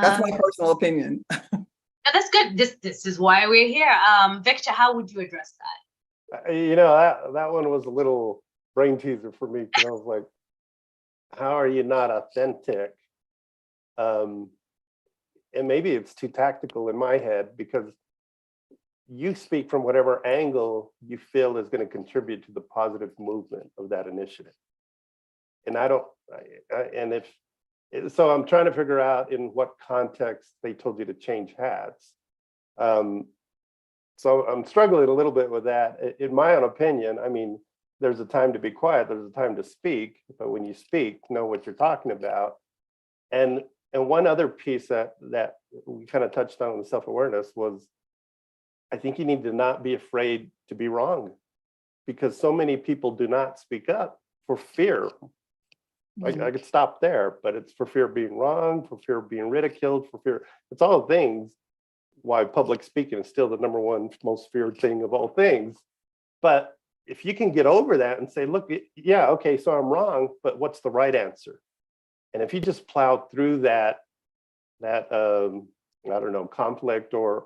That's my personal opinion. No, that's good. This is why we're here. Victor, how would you address that? That one was a little brain teaser for me because I was like, how are you not authentic? And maybe it's too tactical in my head because you speak from whatever angle you feel is going to contribute to the positive movement of that initiative. And so I'm trying to figure out in what context they told you to change hats. So I'm struggling a little bit with that. In my own opinion, I mean, there's a time to be quiet, there's a time to speak, but when you speak, know what you're talking about. And one other piece that we kind of touched on with self-awareness was, I think you need to not be afraid to be wrong, because so many people do not speak up for fear. I could stop there, but it's for fear of being wrong, for fear of being ridiculed, for fear. It's all things why public speaking is still the number one most feared thing of all things. But if you can get over that and say, look, yeah, okay, so I'm wrong, but what's the right answer? And if you just plow through that I don't know, conflict or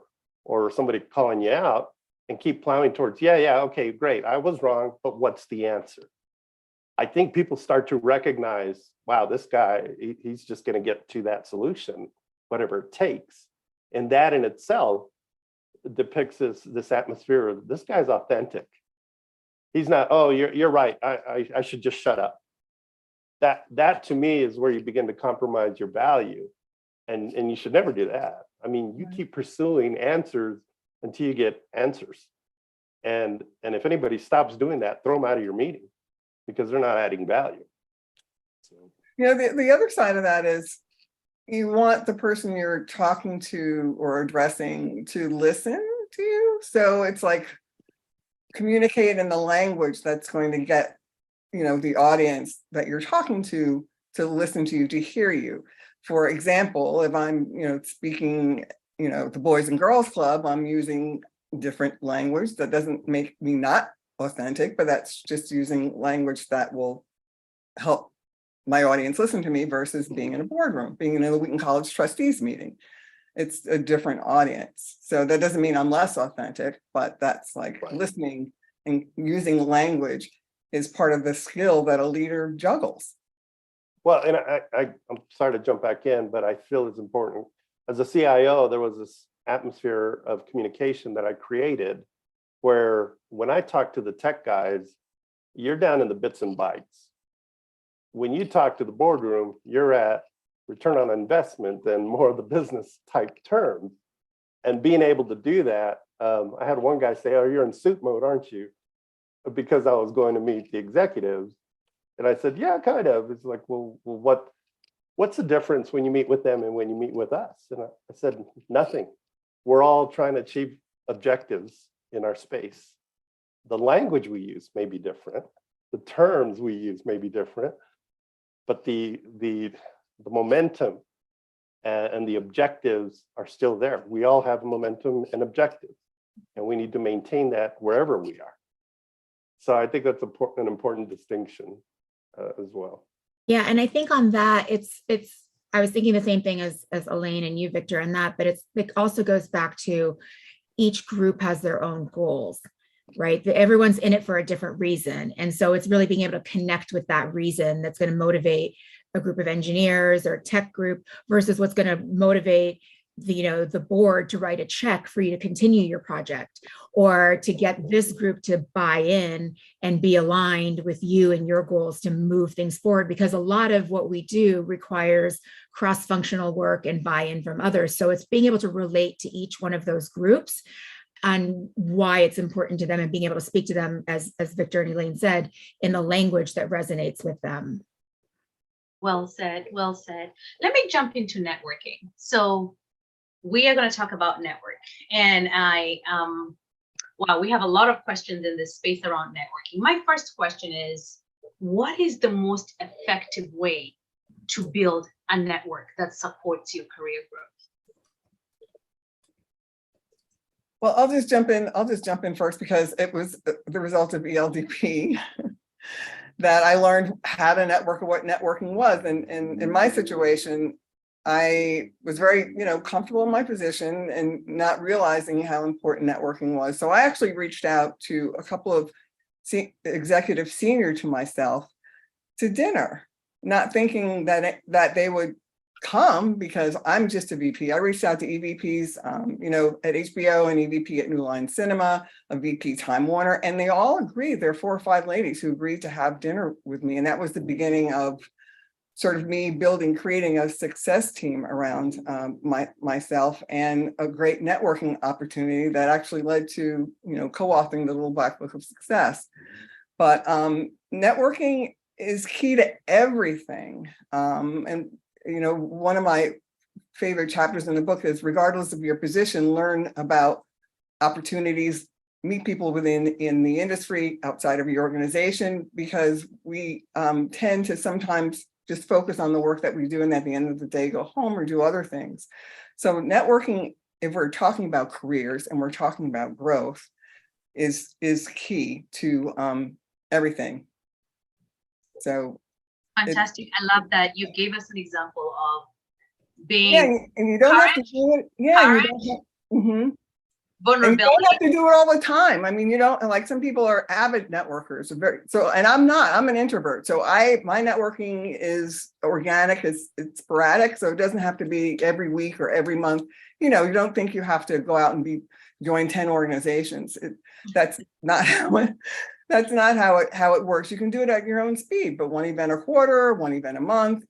somebody calling you out and keep plowing towards, yeah, okay, great, I was wrong, but what's the answer? I think people start to recognize, wow, this guy, he's just going to get to that solution, whatever it takes. And that in itself depicts this atmosphere of this guy's authentic. He's not, oh, you're right, I should just shut up. That to me is where you begin to compromise your value. And you should never do that. I mean, you keep pursuing answers until you get answers. And if anybody stops doing that, throw them out of your meeting because they're not adding value. So. The other side of that is you want the person you're talking to or addressing to listen to you. So it's like communicate in the language that's going to get, the audience that you're talking to listen to you, to hear you. For example, if I'm, speaking, the Boys and Girls Club, I'm using different language that doesn't make me not authentic, but that's just using language that will help my audience listen to me versus being in a boardroom, being in a Wheaton College trustees meeting. It's a different audience. So that doesn't mean I'm less authentic, but that's like Right. Listening and using language is part of the skill that a leader juggles. Well, and I'm sorry to jump back in, but I feel it's important. As a CIO, there was this atmosphere of communication that I created where when I talk to the tech guys, you're down in the bits and bytes. When you talk to the boardroom, you're at return on investment and more of the business type terms. And being able to do that, I had one guy say, oh, you're in suit mode, aren't you? Because I was going to meet the executives. And I said, yeah, kind of. It's like, well, what's the difference when you meet with them and when you meet with us? And I said, nothing. We're all trying to achieve objectives in our space. The language we use may be different. The terms we use may be different, but the momentum and the objectives are still there. We all have momentum and objectives, and we need to maintain that wherever we are. So I think that's an important distinction as well. Yeah, and I think on that, it's. I was thinking the same thing as Elaine and you, Victor, on that, but it also goes back to each group has their own goals, right? Everyone's in it for a different reason, and so it's really being able to connect with that reason that's going to motivate a group of engineers or tech group versus what's going to motivate the board to write a check for you to continue your project, or to get this group to buy in and be aligned with you and your goals to move things forward, because a lot of what we do requires cross-functional work and buy-in from others. So it's being able to relate to each one of those groups and why it's important to them, and being able to speak to them, as Victor and Elaine said, in the language that resonates with them. Well said, well said. Let me jump into networking. So we are going to talk about network, and we have a lot of questions in this space around networking. My first question is, what is the most effective way to build a network that supports your career growth? Well, I'll just jump in first, because it was the result of ELDP that I learned how to network and what networking was. And in my situation, I was very, comfortable in my position and not realizing how important networking was. So I actually reached out to a couple of executives senior to myself to dinner, not thinking that they would come because I'm just a VP. I reached out to EVPs, at HBO and EVP at New Line Cinema, a VP Time Warner, and they all agreed. There are 4 or 5 ladies who agreed to have dinner with me. And that was the beginning of sort of me creating a success team around myself, and a great networking opportunity that actually led to, co-authoring the Little Black Book of Success. But networking is key to everything. One of my favorite chapters in the book is, regardless of your position, learn about opportunities, meet people in the industry outside of your organization, because we tend to sometimes just focus on the work that we do, and at the end of the day go home or do other things. So networking, if we're talking about careers and we're talking about growth, is key to everything. So Fantastic. I love that you gave us an example of being and you don't have to do it. Yeah, you don't have, and you vulnerability. don't have to do it all the time. I mean, you don't, like, some people are avid networkers, and I'm not. I'm an introvert. So my networking is organic, it's sporadic. So it doesn't have to be every week or every month. You don't think you have to go out and join 10 organizations. That's not how it works. You can do it at your own speed, but one event a quarter, one event a month.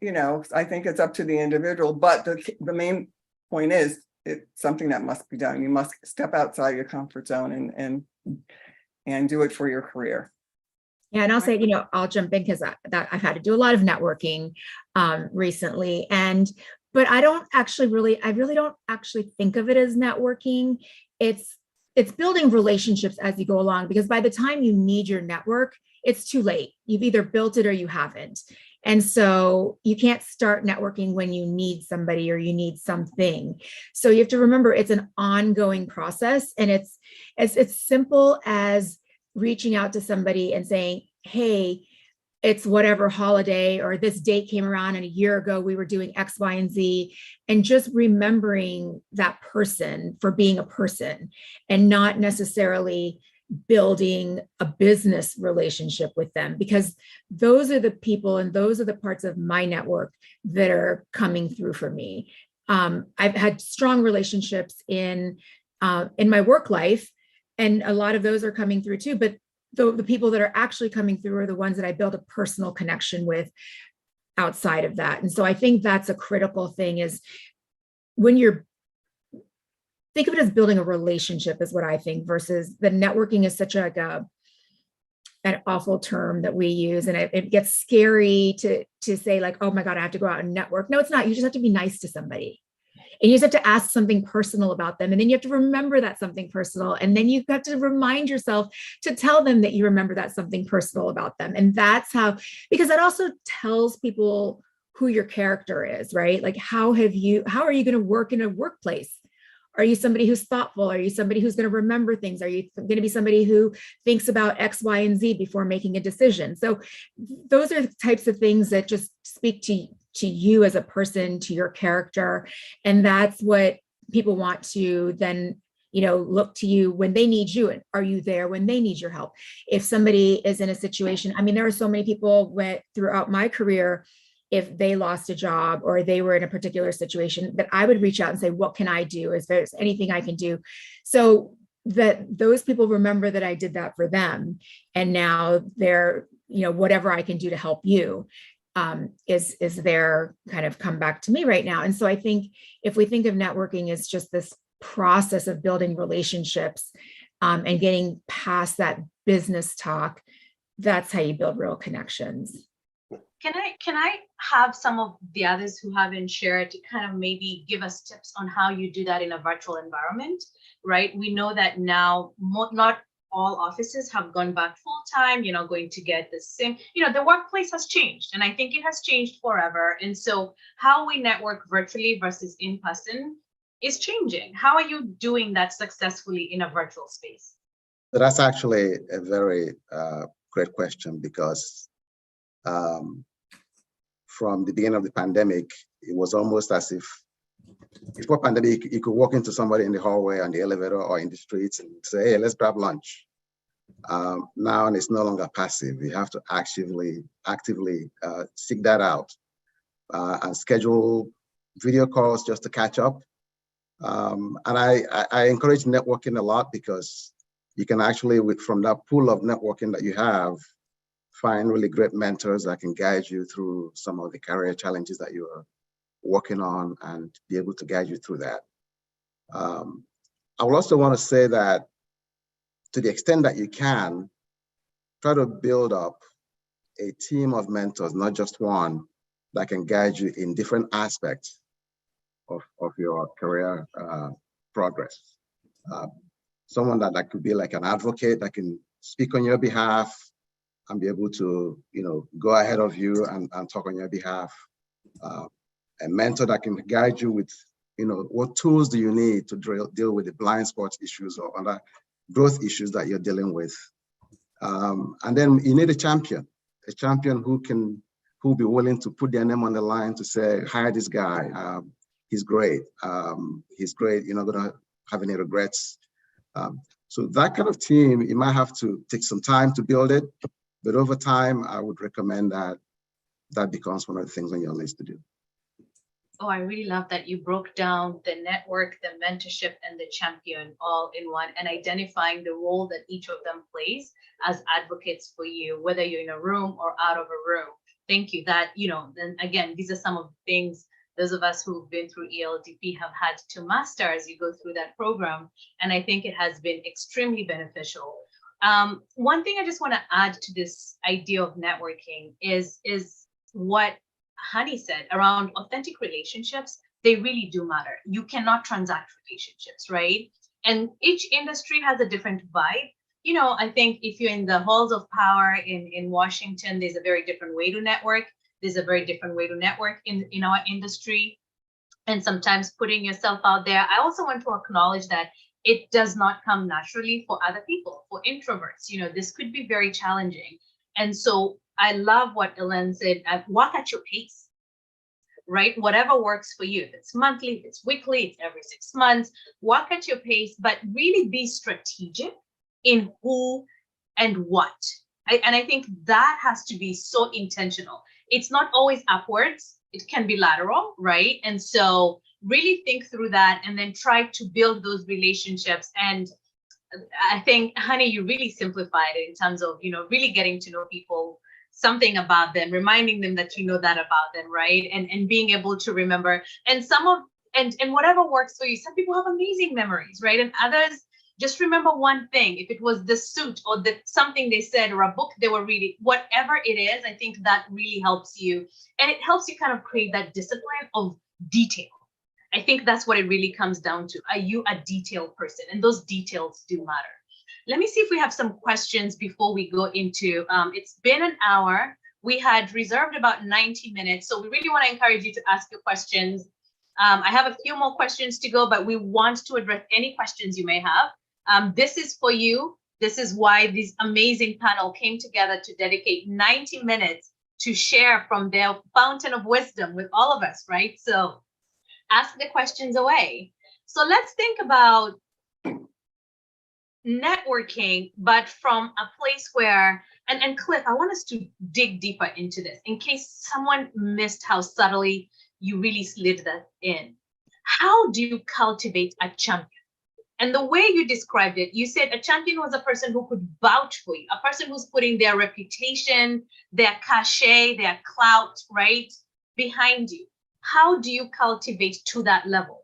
I think it's up to the individual. But the main point is, it's something that must be done. You must step outside your comfort zone and do it for your career. Yeah, and I'll say, I'll jump in because I've had to do a lot of networking recently, but I really don't actually think of it as networking. It's building relationships as you go along, because by the time you need your network, it's too late. You've either built it or you haven't. And so you can't start networking when you need somebody or you need something. So you have to remember, it's an ongoing process, and it's simple as reaching out to somebody and saying, hey, it's whatever holiday, or this date came around and a year ago we were doing X, Y, and Z, and just remembering that person for being a person, and not necessarily building a business relationship with them, because those are the people and those are the parts of my network that are coming through for me. I've had strong relationships in my work life, and a lot of those are coming through too, but the people that are actually coming through are the ones that I build a personal connection with outside of that. And so I think that's a critical thing, is when think of it as building a relationship is what I think, versus the networking is such an awful term that we use. And it gets scary to say, like, oh my God, I have to go out and network. No, it's not. You just have to be nice to somebody. And you just have to ask something personal about them. And then you have to remember that something personal. And then you've got to remind yourself to tell them that you remember that something personal about them. And that's how, because that also tells people who your character is, right? Like, how are you going to work in a workplace? Are you somebody who's thoughtful? Are you somebody who's going to remember things? Are you going to be somebody who thinks about X, Y, and Z before making a decision? So those are the types of things that just speak to you as a person, to your character. And that's what people want to then, look to you when they need you. And are you there when they need your help? If somebody is in a situation, I mean, there are so many people throughout my career, if they lost a job or they were in a particular situation, that I would reach out and say, what can I do? Is there anything I can do? So that those people remember that I did that for them. And now they're, whatever I can do to help you is their kind of come back to me right now. And so I think if we think of networking as just this process of building relationships and getting past that business talk, that's how you build real connections. Can I have some of the others who haven't shared to kind of maybe give us tips on how you do that in a virtual environment, right? We know that now not all offices have gone back full time, going to get the same, the workplace has changed, and I think it has changed forever. And so how we network virtually versus in person is changing. How are you doing that successfully in a virtual space? That's actually a very great question, because from the beginning of the pandemic, it was almost as if before pandemic, you could walk into somebody in the hallway, on the elevator, or in the streets and say, hey, let's grab lunch. Now it's no longer passive. You have to actively seek that out and schedule video calls just to catch up. And I encourage networking a lot, because you can actually, from that pool of networking that you have, find really great mentors that can guide you through some of the career challenges that you are working on and be able to guide you through that. I would also want to say that to the extent that you can, try to build up a team of mentors, not just one, that can guide you in different aspects of your career progress. Someone that could be like an advocate that can speak on your behalf and be able to, go ahead of you and talk on your behalf. A mentor that can guide you with, what tools do you need to deal with the blind spots issues or other growth issues that you're dealing with. And then you need a champion who'll be willing to put their name on the line to say, hire this guy. He's great. He's great. You're not gonna have any regrets. So that kind of team, you might have to take some time to build it, but over time, I would recommend that becomes one of the things on your list to do. Oh, I really love that you broke down the network, the mentorship, and the champion all in one, and identifying the role that each of them plays as advocates for you, whether you're in a room or out of a room. Thank you. That, then again, these are some of the things those of us who've been through ELDP have had to master as you go through that program. And I think it has been extremely beneficial. One thing I just want to add to this idea of networking is what Hani said around authentic relationships. They really do matter. You cannot transact relationships, right? And each industry has a different vibe. I think if you're in the halls of power in Washington, there's a very different way to network. There's a very different way to network in our industry. And sometimes putting yourself out there. I also want to acknowledge that it does not come naturally for other people, for introverts. This could be very challenging. And so I love what Elaine said, walk at your pace, right? Whatever works for you. If it's monthly, if it's weekly, it's every 6 months, walk at your pace, but really be strategic in who and what. And I think that has to be so intentional. It's not always upwards. It can be lateral, right? And so really think through that and then try to build those relationships. And I think, Hani, you really simplified it in terms of, really getting to know people, something about them, reminding them that you know that about them, right? And being able to remember. And and whatever works for you. Some people have amazing memories, right? And others just remember one thing. If it was the suit or something they said or a book they were reading, whatever it is, I think that really helps you. And it helps you kind of create that discipline of detail. I think that's what it really comes down to. Are you a detailed person? And those details do matter. Let me see if we have some questions before we go into, it's been an hour. We had reserved about 90 minutes. So we really want to encourage you to ask your questions. I have a few more questions to go, but we want to address any questions you may have. This is for you. This is why this amazing panel came together to dedicate 90 minutes to share from their fountain of wisdom with all of us, right? So ask the questions away. So let's think about networking, but from a place where, and Cliff, I want us to dig deeper into this in case someone missed how subtly you really slid that in. How do you cultivate a champion? And the way you described it, you said a champion was a person who could vouch for you, a person who's putting their reputation, their cachet, their clout, right, behind you. How do you cultivate to that level?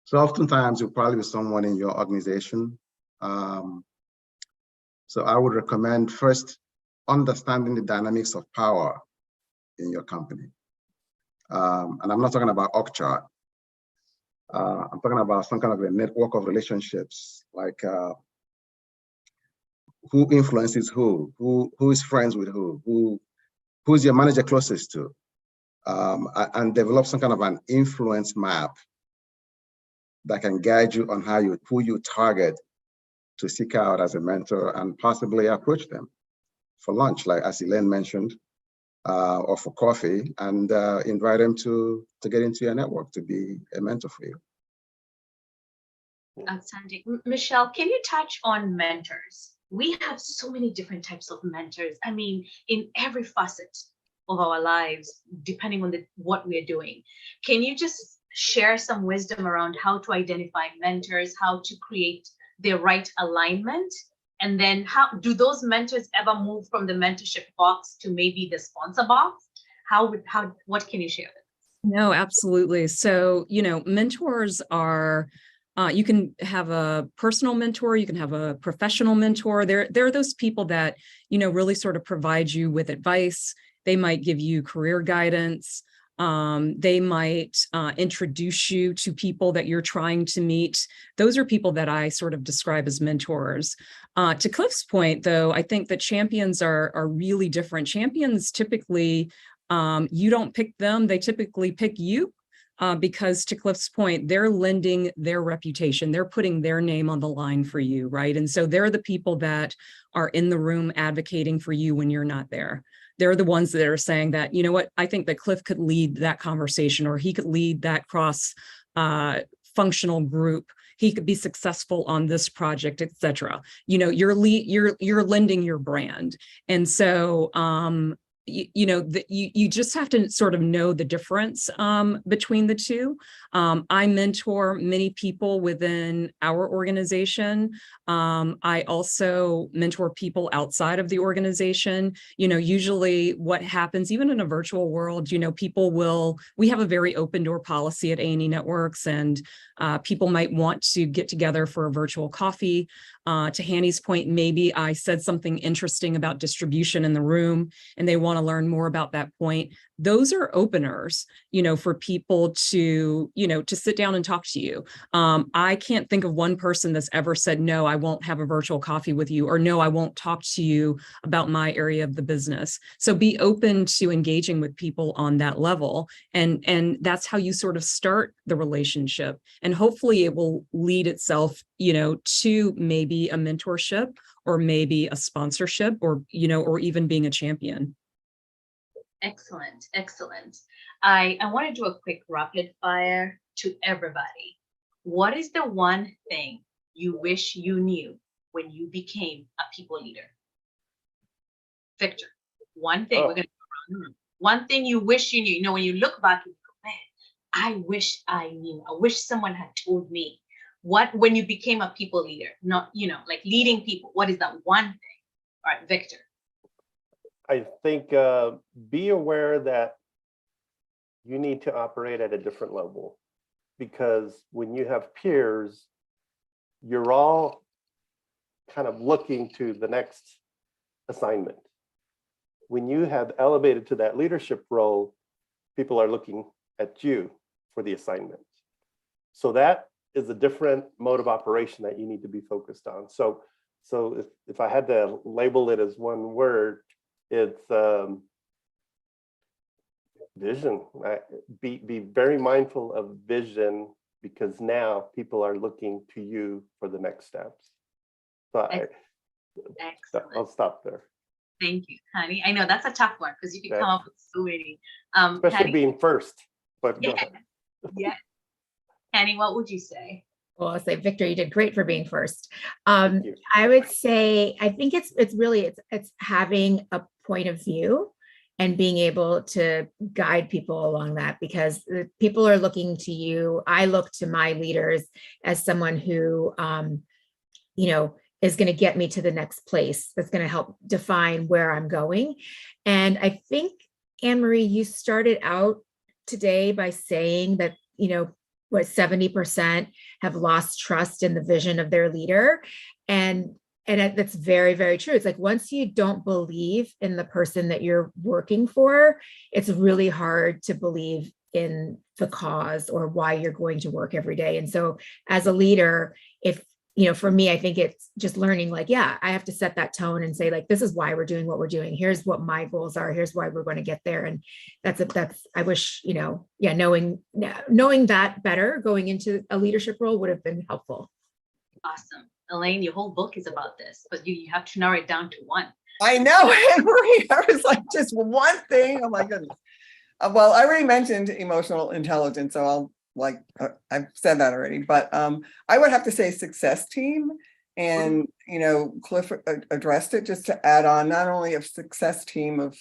So oftentimes you'll probably be someone in your organization. So I would recommend first understanding the dynamics of power in your company. And I'm not talking about org chart. I'm talking about some kind of a network of relationships, like who influences who is friends with who's your manager closest to, and develop some kind of an influence map that can guide you on who you target to seek out as a mentor and possibly approach them for lunch, like as Elaine mentioned. or for coffee, and invite them to get into your network to be a mentor for you. Outstanding. Michelle, can you touch on mentors? We have so many different types of mentors. I mean, in every facet of our lives, depending on what we're doing. Can you just share some wisdom around how to identify mentors, how to create the right alignment? And then how do those mentors ever move from the mentorship box to maybe the sponsor box? What can you share with us? No, absolutely. So, mentors are, you can have a personal mentor, you can have a professional mentor. There are those people that, really sort of provide you with advice. They might give you career guidance. They might introduce you to people that you're trying to meet. Those are people that I sort of describe as mentors. To Cliff's point, though, I think that champions are really different. Champions typically, you don't pick them, they typically pick you. Because to Cliff's point, they're lending their reputation, they're putting their name on the line for you, right? And so they're the people that are in the room advocating for you when you're not there. They're the ones that are saying that, you know what, I think that Cliff could lead that conversation, or he could lead that cross functional group. He could be successful on this project, etc. You're lending your brand. And so, you just have to sort of know the difference between the two. I mentor many people within our organization. I also mentor people outside of the organization. Usually what happens, even in a virtual world, we have a very open door policy at A&E Networks, and people might want to get together for a virtual coffee. To Hanny's point, maybe I said something interesting about distribution in the room and they want to learn more about that point. Those are openers, for people to sit down and talk to you. I can't think of one person that's ever said, no, I won't have a virtual coffee with you, or no, I won't talk to you about my area of the business. So be open to engaging with people on that level. And that's how you sort of start the relationship. And hopefully it will lead itself, to maybe a mentorship, or maybe a sponsorship, or even being a champion. Excellent, excellent. I want to do a quick rapid fire to everybody. What is the one thing you wish you knew when you became a people leader? Victor, one thing. We're going to go around. One thing you wish you knew. When you look back, you go, man, I wish I knew. I wish someone had told me. When you became a people leader, not, like leading people, what is that one thing? All right, Victor. I think be aware that you need to operate at a different level, because when you have peers, you're all kind of looking to the next assignment. When you have elevated to that leadership role, people are looking at you for the assignment. So that is a different mode of operation that you need to be focused on. So if I had to label it as one word, it's vision. Be very mindful of vision, because now people are looking to you for the next steps. So I'll stop there. Thank you, Hanny. I know that's a tough one, because you can come up with so many. Especially Hanny, being first. But yeah. Hanny, what would you say? Well, I'll say, Victor, you did great for being first. I would say, I think it's having a point of view and being able to guide people along that, because people are looking to you. I look to my leaders as someone who, is going to get me to the next place, that's going to help define where I'm going. And I think, Anne-Marie, you started out today by saying that, 70% have lost trust in the vision of their leader. And that's very, very true. It's like, once you don't believe in the person that you're working for, it's really hard to believe in the cause or why you're going to work every day. And so as a leader, for me, I think it's just learning, like, yeah, I have to set that tone and say, like, this is why we're doing what we're doing. Here's what my goals are. Here's why we're going to get there. And I wish, knowing that better going into a leadership role would have been helpful. Awesome. Elaine, your whole book is about this, but you have to narrow it down to one. I know, Anne Marie, I was like, just one thing, oh my goodness. Well, I already mentioned emotional intelligence, so I've said that already, but I would have to say success team. And, Cliff addressed it, just to add on, not only a success team of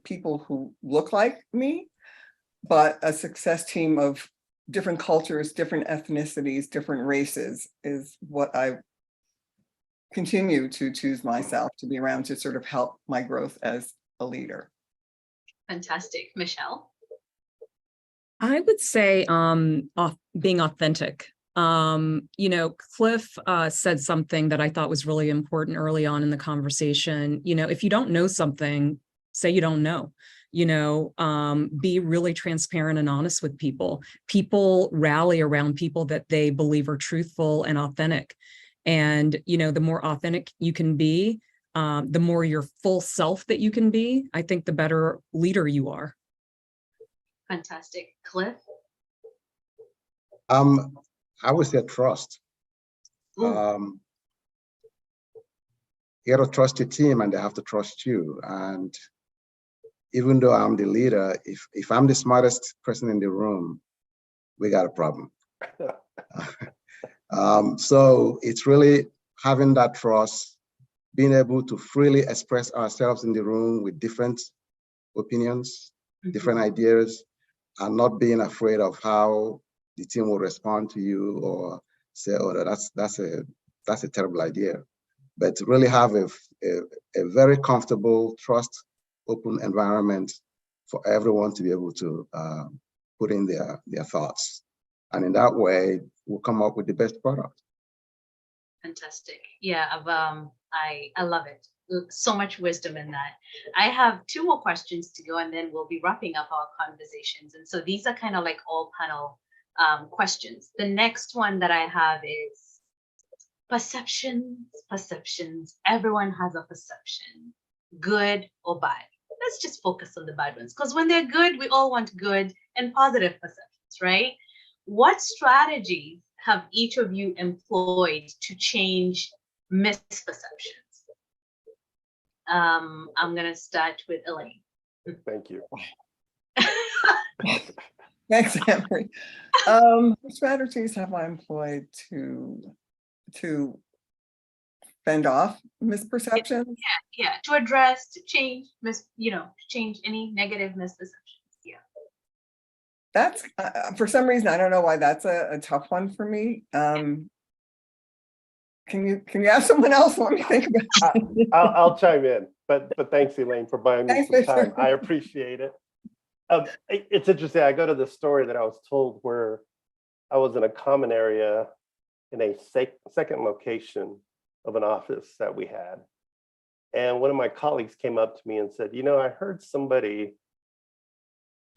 people who look like me, but a success team of different cultures, different ethnicities, different races is what I continue to choose myself to be around to sort of help my growth as a leader. Fantastic. Michelle? I would say being authentic. Cliff said something that I thought was really important early on in the conversation. If you don't know something, say you don't know. Be really transparent and honest with people. People rally around people that they believe are truthful and authentic. And, the more authentic you can be, the more your full self that you can be, I think the better leader you are. Fantastic. Cliff? I would say trust. You got to trust your team and they have to trust you. And even though I'm the leader, if I'm the smartest person in the room, we got a problem. So it's really having that trust, being able to freely express ourselves in the room with different opinions, different ideas, and not being afraid of how the team will respond to you or say, oh, that's a terrible idea. But to really have a very comfortable, trust, open environment for everyone to be able to put in their thoughts. And in that way, we'll come up with the best product. Fantastic. Yeah, I love it. So much wisdom in that. I have 2 more questions to go, and then we'll be wrapping up our conversations. And so these are kind of like all panel questions. The next one that I have is perceptions. Everyone has a perception, good or bad. Let's just focus on the bad ones, because when they're good, we all want good and positive perceptions, right? What strategies have each of you employed to change misperceptions? I'm going to start with Elaine. Thank you. Thanks, Emery. What strategies have I employed to fend off misperceptions? Yeah, to address, to change, change any negative misperceptions. Yeah. That's for some reason, I don't know why that's a tough one for me. Can you have someone else let me think about it? I'll chime in, but thanks, Elaine, for buying me Thanks, some time. Victor. I appreciate it. It's interesting. I go to the story that I was told where I was in a common area in a second location of an office that we had. And one of my colleagues came up to me and said, I heard somebody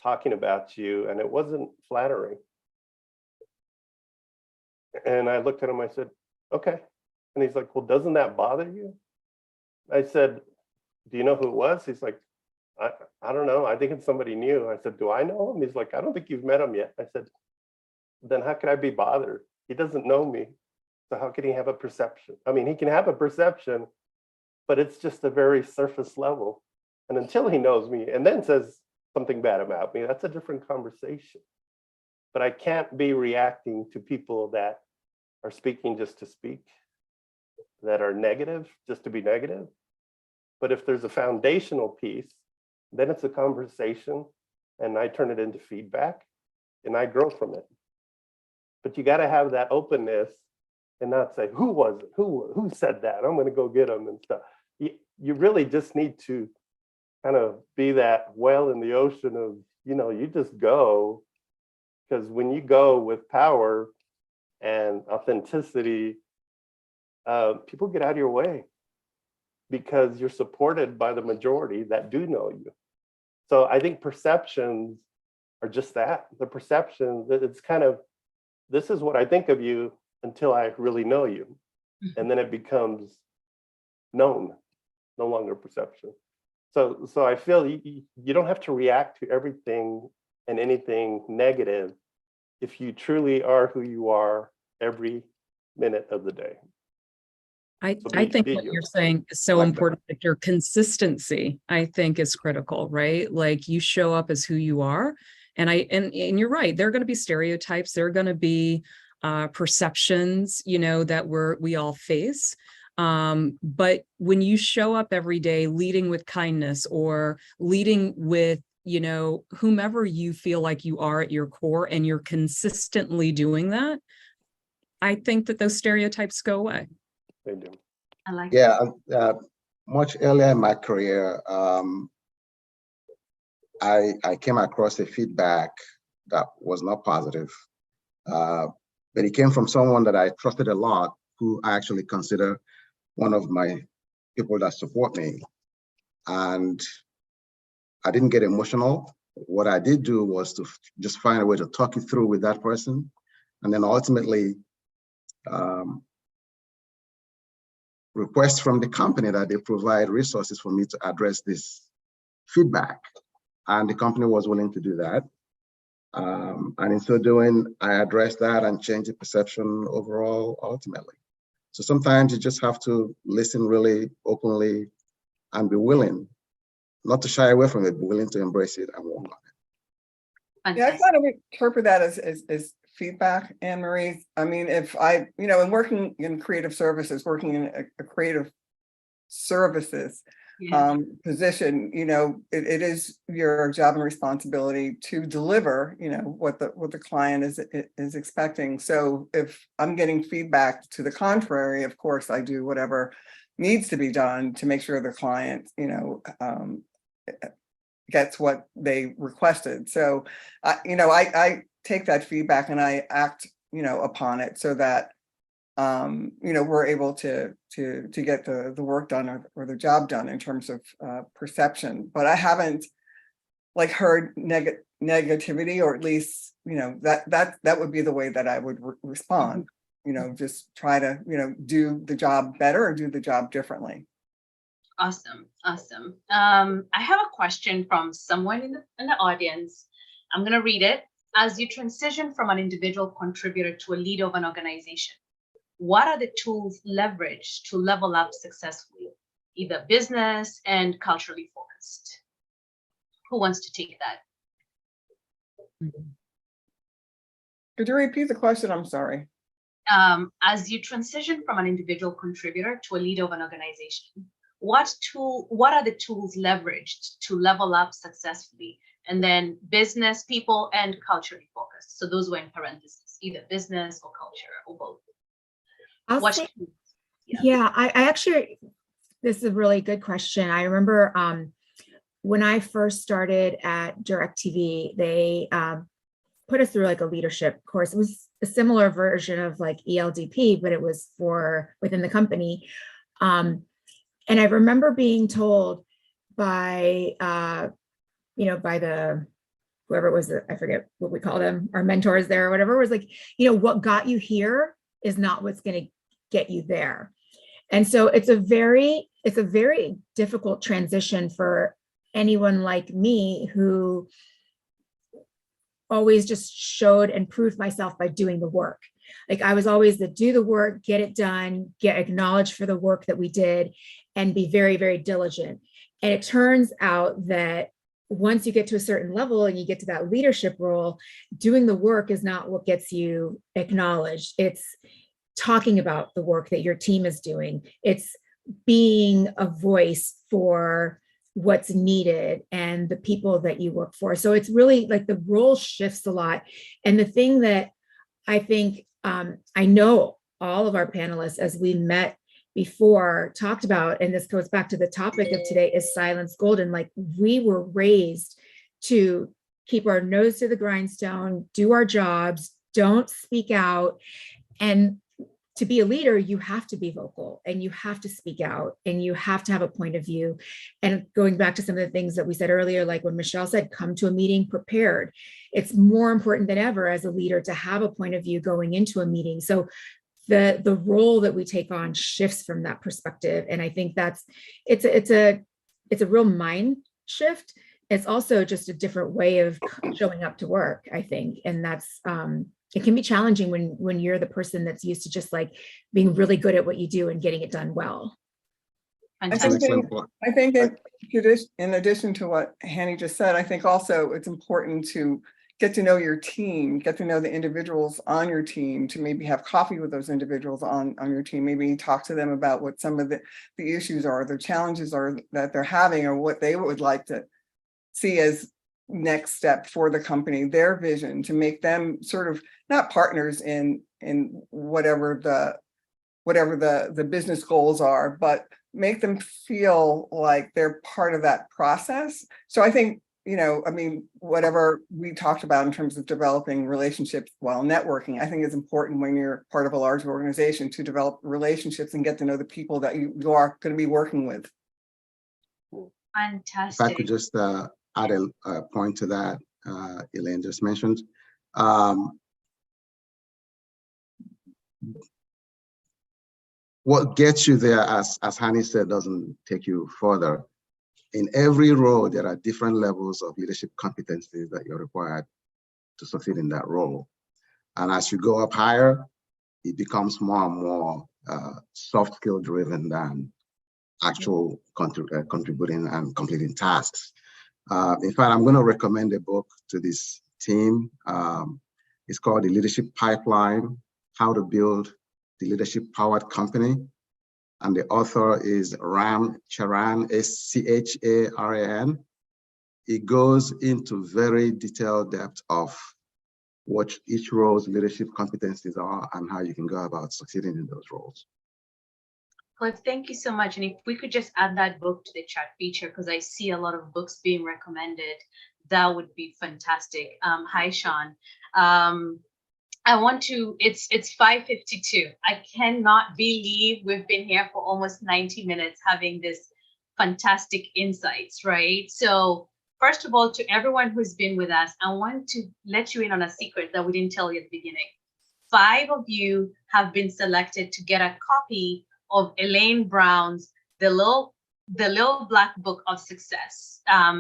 talking about you and it wasn't flattering. And I looked at him, I said, okay. And he's like, well, doesn't that bother you? I said, do you know who it was? He's like, I don't know. I think it's somebody new. I said, do I know him? He's like, I don't think you've met him yet. I said, then how could I be bothered? He doesn't know me. So how can he have a perception? I mean, he can have a perception, but it's just a very surface level. And until he knows me and then says something bad about me, that's a different conversation. But I can't be reacting to people that are speaking just to speak, that are negative, just to be negative. But if there's a foundational piece, then it's a conversation and I turn it into feedback and I grow from it. But you got to have that openness and not say, who was it? Who said that? I'm going to go get them and stuff. You really just need to kind of be that whale in the ocean of, you just go. Because when you go with power and authenticity, people get out of your way because you're supported by the majority that do know you. So I think perceptions are just that. The perception, it's kind of, this is what I think of you until I really know you. And then it becomes known, no longer perception. So I feel you don't have to react to everything and anything negative if you truly are who you are every minute of the day. I So think be what you. you're saying is so Like that. important, Victor. Consistency, I think, is critical, right? Like you show up as who you are. And you're right, there are going to be stereotypes, there are going to be perceptions, that we all face. But when you show up every day leading with kindness or leading with, whomever you feel like you are at your core, and you're consistently doing that, I think that those stereotypes go away. They do. I like Yeah, much earlier in my career, I came across a feedback that was not positive, but it came from someone that I trusted a lot, who I actually consider one of my people that support me. And I didn't get emotional. What I did do was to just find a way to talk it through with that person. And then ultimately, request from the company that they provide resources for me to address this feedback. And the company was willing to do that. And in so doing, I addressed that and changed the perception overall, ultimately. So sometimes you just have to listen really openly and be willing, not to shy away from it, but willing to embrace it and work on it. Yeah, I fantastic. kind of interpret that as feedback, Anne Marie. I mean, if I, in working in creative services, working in a creative services Yeah. position, it is your job and responsibility to deliver, what the client is expecting. So if I'm getting feedback to the contrary, of course, I do whatever needs to be done to make sure the client, gets what they requested. So, I take that feedback and I act, upon it so that, we're able to get the work done or the job done in terms of perception. But I haven't heard negativity, or at least, that would be the way that I would respond. Just try to, do the job better or do the job differently. Awesome. I have a question from someone in the audience. I'm going to read it. As you transition from an individual contributor to a leader of an organization, what are the tools leveraged to level up successfully, either business and culturally focused? Who wants to take that? Could you repeat the question? I'm sorry. As you transition from an individual contributor to a leader of an organization, what are the tools leveraged to level up successfully? And then business, people, and culturally focused. So those were in parentheses, either business or culture or both. I'll say, yeah, I actually, this is a really good question. I remember when I first started at DirecTV, they put us through a leadership course. It was a similar version of ELDP, but it was for within the company. And I remember being told by, by the, whoever it was, I forget what we call them, our mentors there or whatever, was what got you here is not what's going to get you there. And so it's a very difficult transition for anyone like me who always just showed and proved myself by doing the work. I was always the do the work, get it done, get acknowledged for the work that we did, and be very, very diligent. And it turns out that once you get to a certain level and you get to that leadership role, doing the work is not what gets you acknowledged. It's talking about the work that your team is doing. It's being a voice for what's needed and the people that you work for. So it's really the role shifts a lot. And the thing that I think, I know all of our panelists, as we met before, talked about, and this goes back to the topic of today, is silence golden. We were raised to keep our nose to the grindstone, do our jobs, don't speak out. And to be a leader, you have to be vocal and you have to speak out and you have to have a point of view. And going back to some of the things that we said earlier, like when Michelle said, come to a meeting prepared. It's more important than ever as a leader to have a point of view going into a meeting. So the role that we take on shifts from that perspective. And I think it's a real mind shift. It's also just a different way of showing up to work, I think. And that's it can be challenging when you're the person that's used to just like being really good at what you do and getting it done well. That's an Fantastic. excellent point. I think in addition to what Hanny just said, I think also it's important to get to know your team, get to know the individuals on your team, to maybe have coffee with those individuals on your team, maybe talk to them about what some of the issues are, the challenges are that they're having, or what they would like to see as next step for the company, their vision, to make them sort of not partners in whatever the business goals are, but make them feel like they're part of that process. So I think, you know, I mean, whatever we talked about in terms of developing relationships while networking, I think it's important when you're part of a large organization to develop relationships and get to know the people that you are going to be working with. If Fantastic. I could just add a point to that, Elaine just mentioned. What gets you there, as Hanny said, doesn't take you further. In every role, there are different levels of leadership competencies that you're required to succeed in that role. And as you go up higher, it becomes more and more soft skill driven than actual contributing and completing tasks. In fact, I'm going to recommend a book to this team. It's called The Leadership Pipeline: How to Build the Leadership Powered Company. And the author is Ram Charan, Charan. It goes into very detailed depth of what each role's leadership competencies are and how you can go about succeeding in those roles. Cliff, thank you so much. And if we could just add that book to the chat feature, because I see a lot of books being recommended, that would be fantastic. Hi, Sean. I want to, it's 5:52. I cannot believe we've been here for almost 90 minutes having this fantastic insights, right? So first of all, to everyone who's been with us, I want to let you in on a secret that we didn't tell you at the beginning. 5 of you have been selected to get a copy of Elaine Brown's The Little Black Book of Success,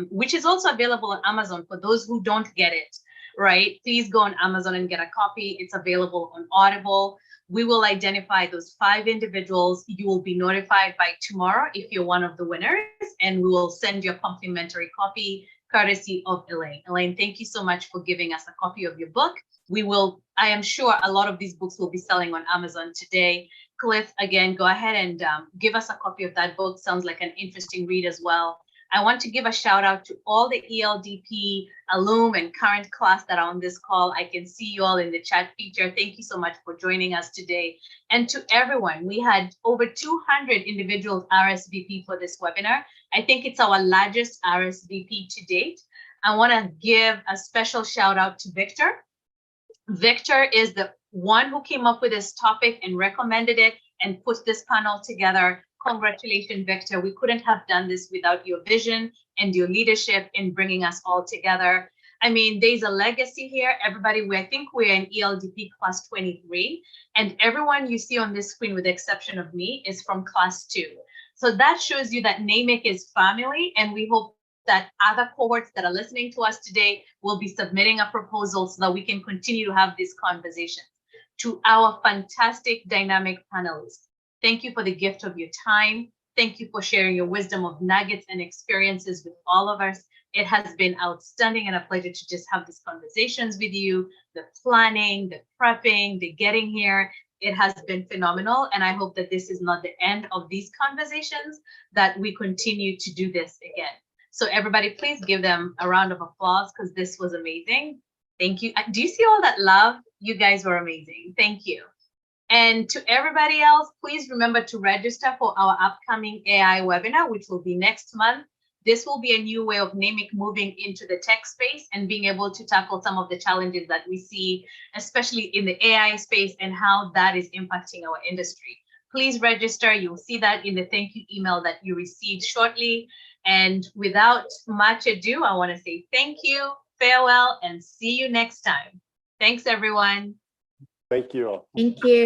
which is also available on Amazon for those who don't get it. Right? Please go on Amazon and get a copy. It's available on Audible. We will identify those 5 individuals. You will be notified by tomorrow if you're one of the winners, and we will send you a complimentary copy courtesy of Elaine. Elaine, thank you so much for giving us a copy of your book. We will, I am sure a lot of these books will be selling on Amazon today. Cliff, again, go ahead and give us a copy of that book. Sounds like an interesting read as well. I want to give a shout out to all the ELDP alum and current class that are on this call. I can see you all in the chat feature. Thank you so much for joining us today. And to everyone, we had over 200 individuals RSVP for this webinar. I think it's our largest RSVP to date. I want to give a special shout out to Victor. Victor is the one who came up with this topic and recommended it and put this panel together. Congratulations, Victor. We couldn't have done this without your vision and your leadership in bringing us all together. I mean, there's a legacy here. Everybody, I think we're in ELDP class 23, and everyone you see on this screen, with the exception of me, is from class 2. So that shows you that NAMIC is family, and we hope that other cohorts that are listening to us today will be submitting a proposal so that we can continue to have these conversations. To our fantastic dynamic panelists, thank you for the gift of your time. Thank you for sharing your wisdom of nuggets and experiences with all of us. It has been outstanding and a pleasure to just have these conversations with you. The planning, the prepping, the getting here, it has been phenomenal. And I hope that this is not the end of these conversations, that we continue to do this again. So everybody, please give them a round of applause, because this was amazing. Thank you. Do you see all that love? You guys were amazing. Thank you. And to everybody else, please remember to register for our upcoming AI webinar, which will be next month. This will be a new way of NAMIC moving into the tech space and being able to tackle some of the challenges that we see, especially in the AI space, and how that is impacting our industry. Please register. You'll see that in the thank you email that you received shortly. And without much ado, I want to say thank you, farewell, and see you next time. Thanks, everyone. Thank you all. Thank you.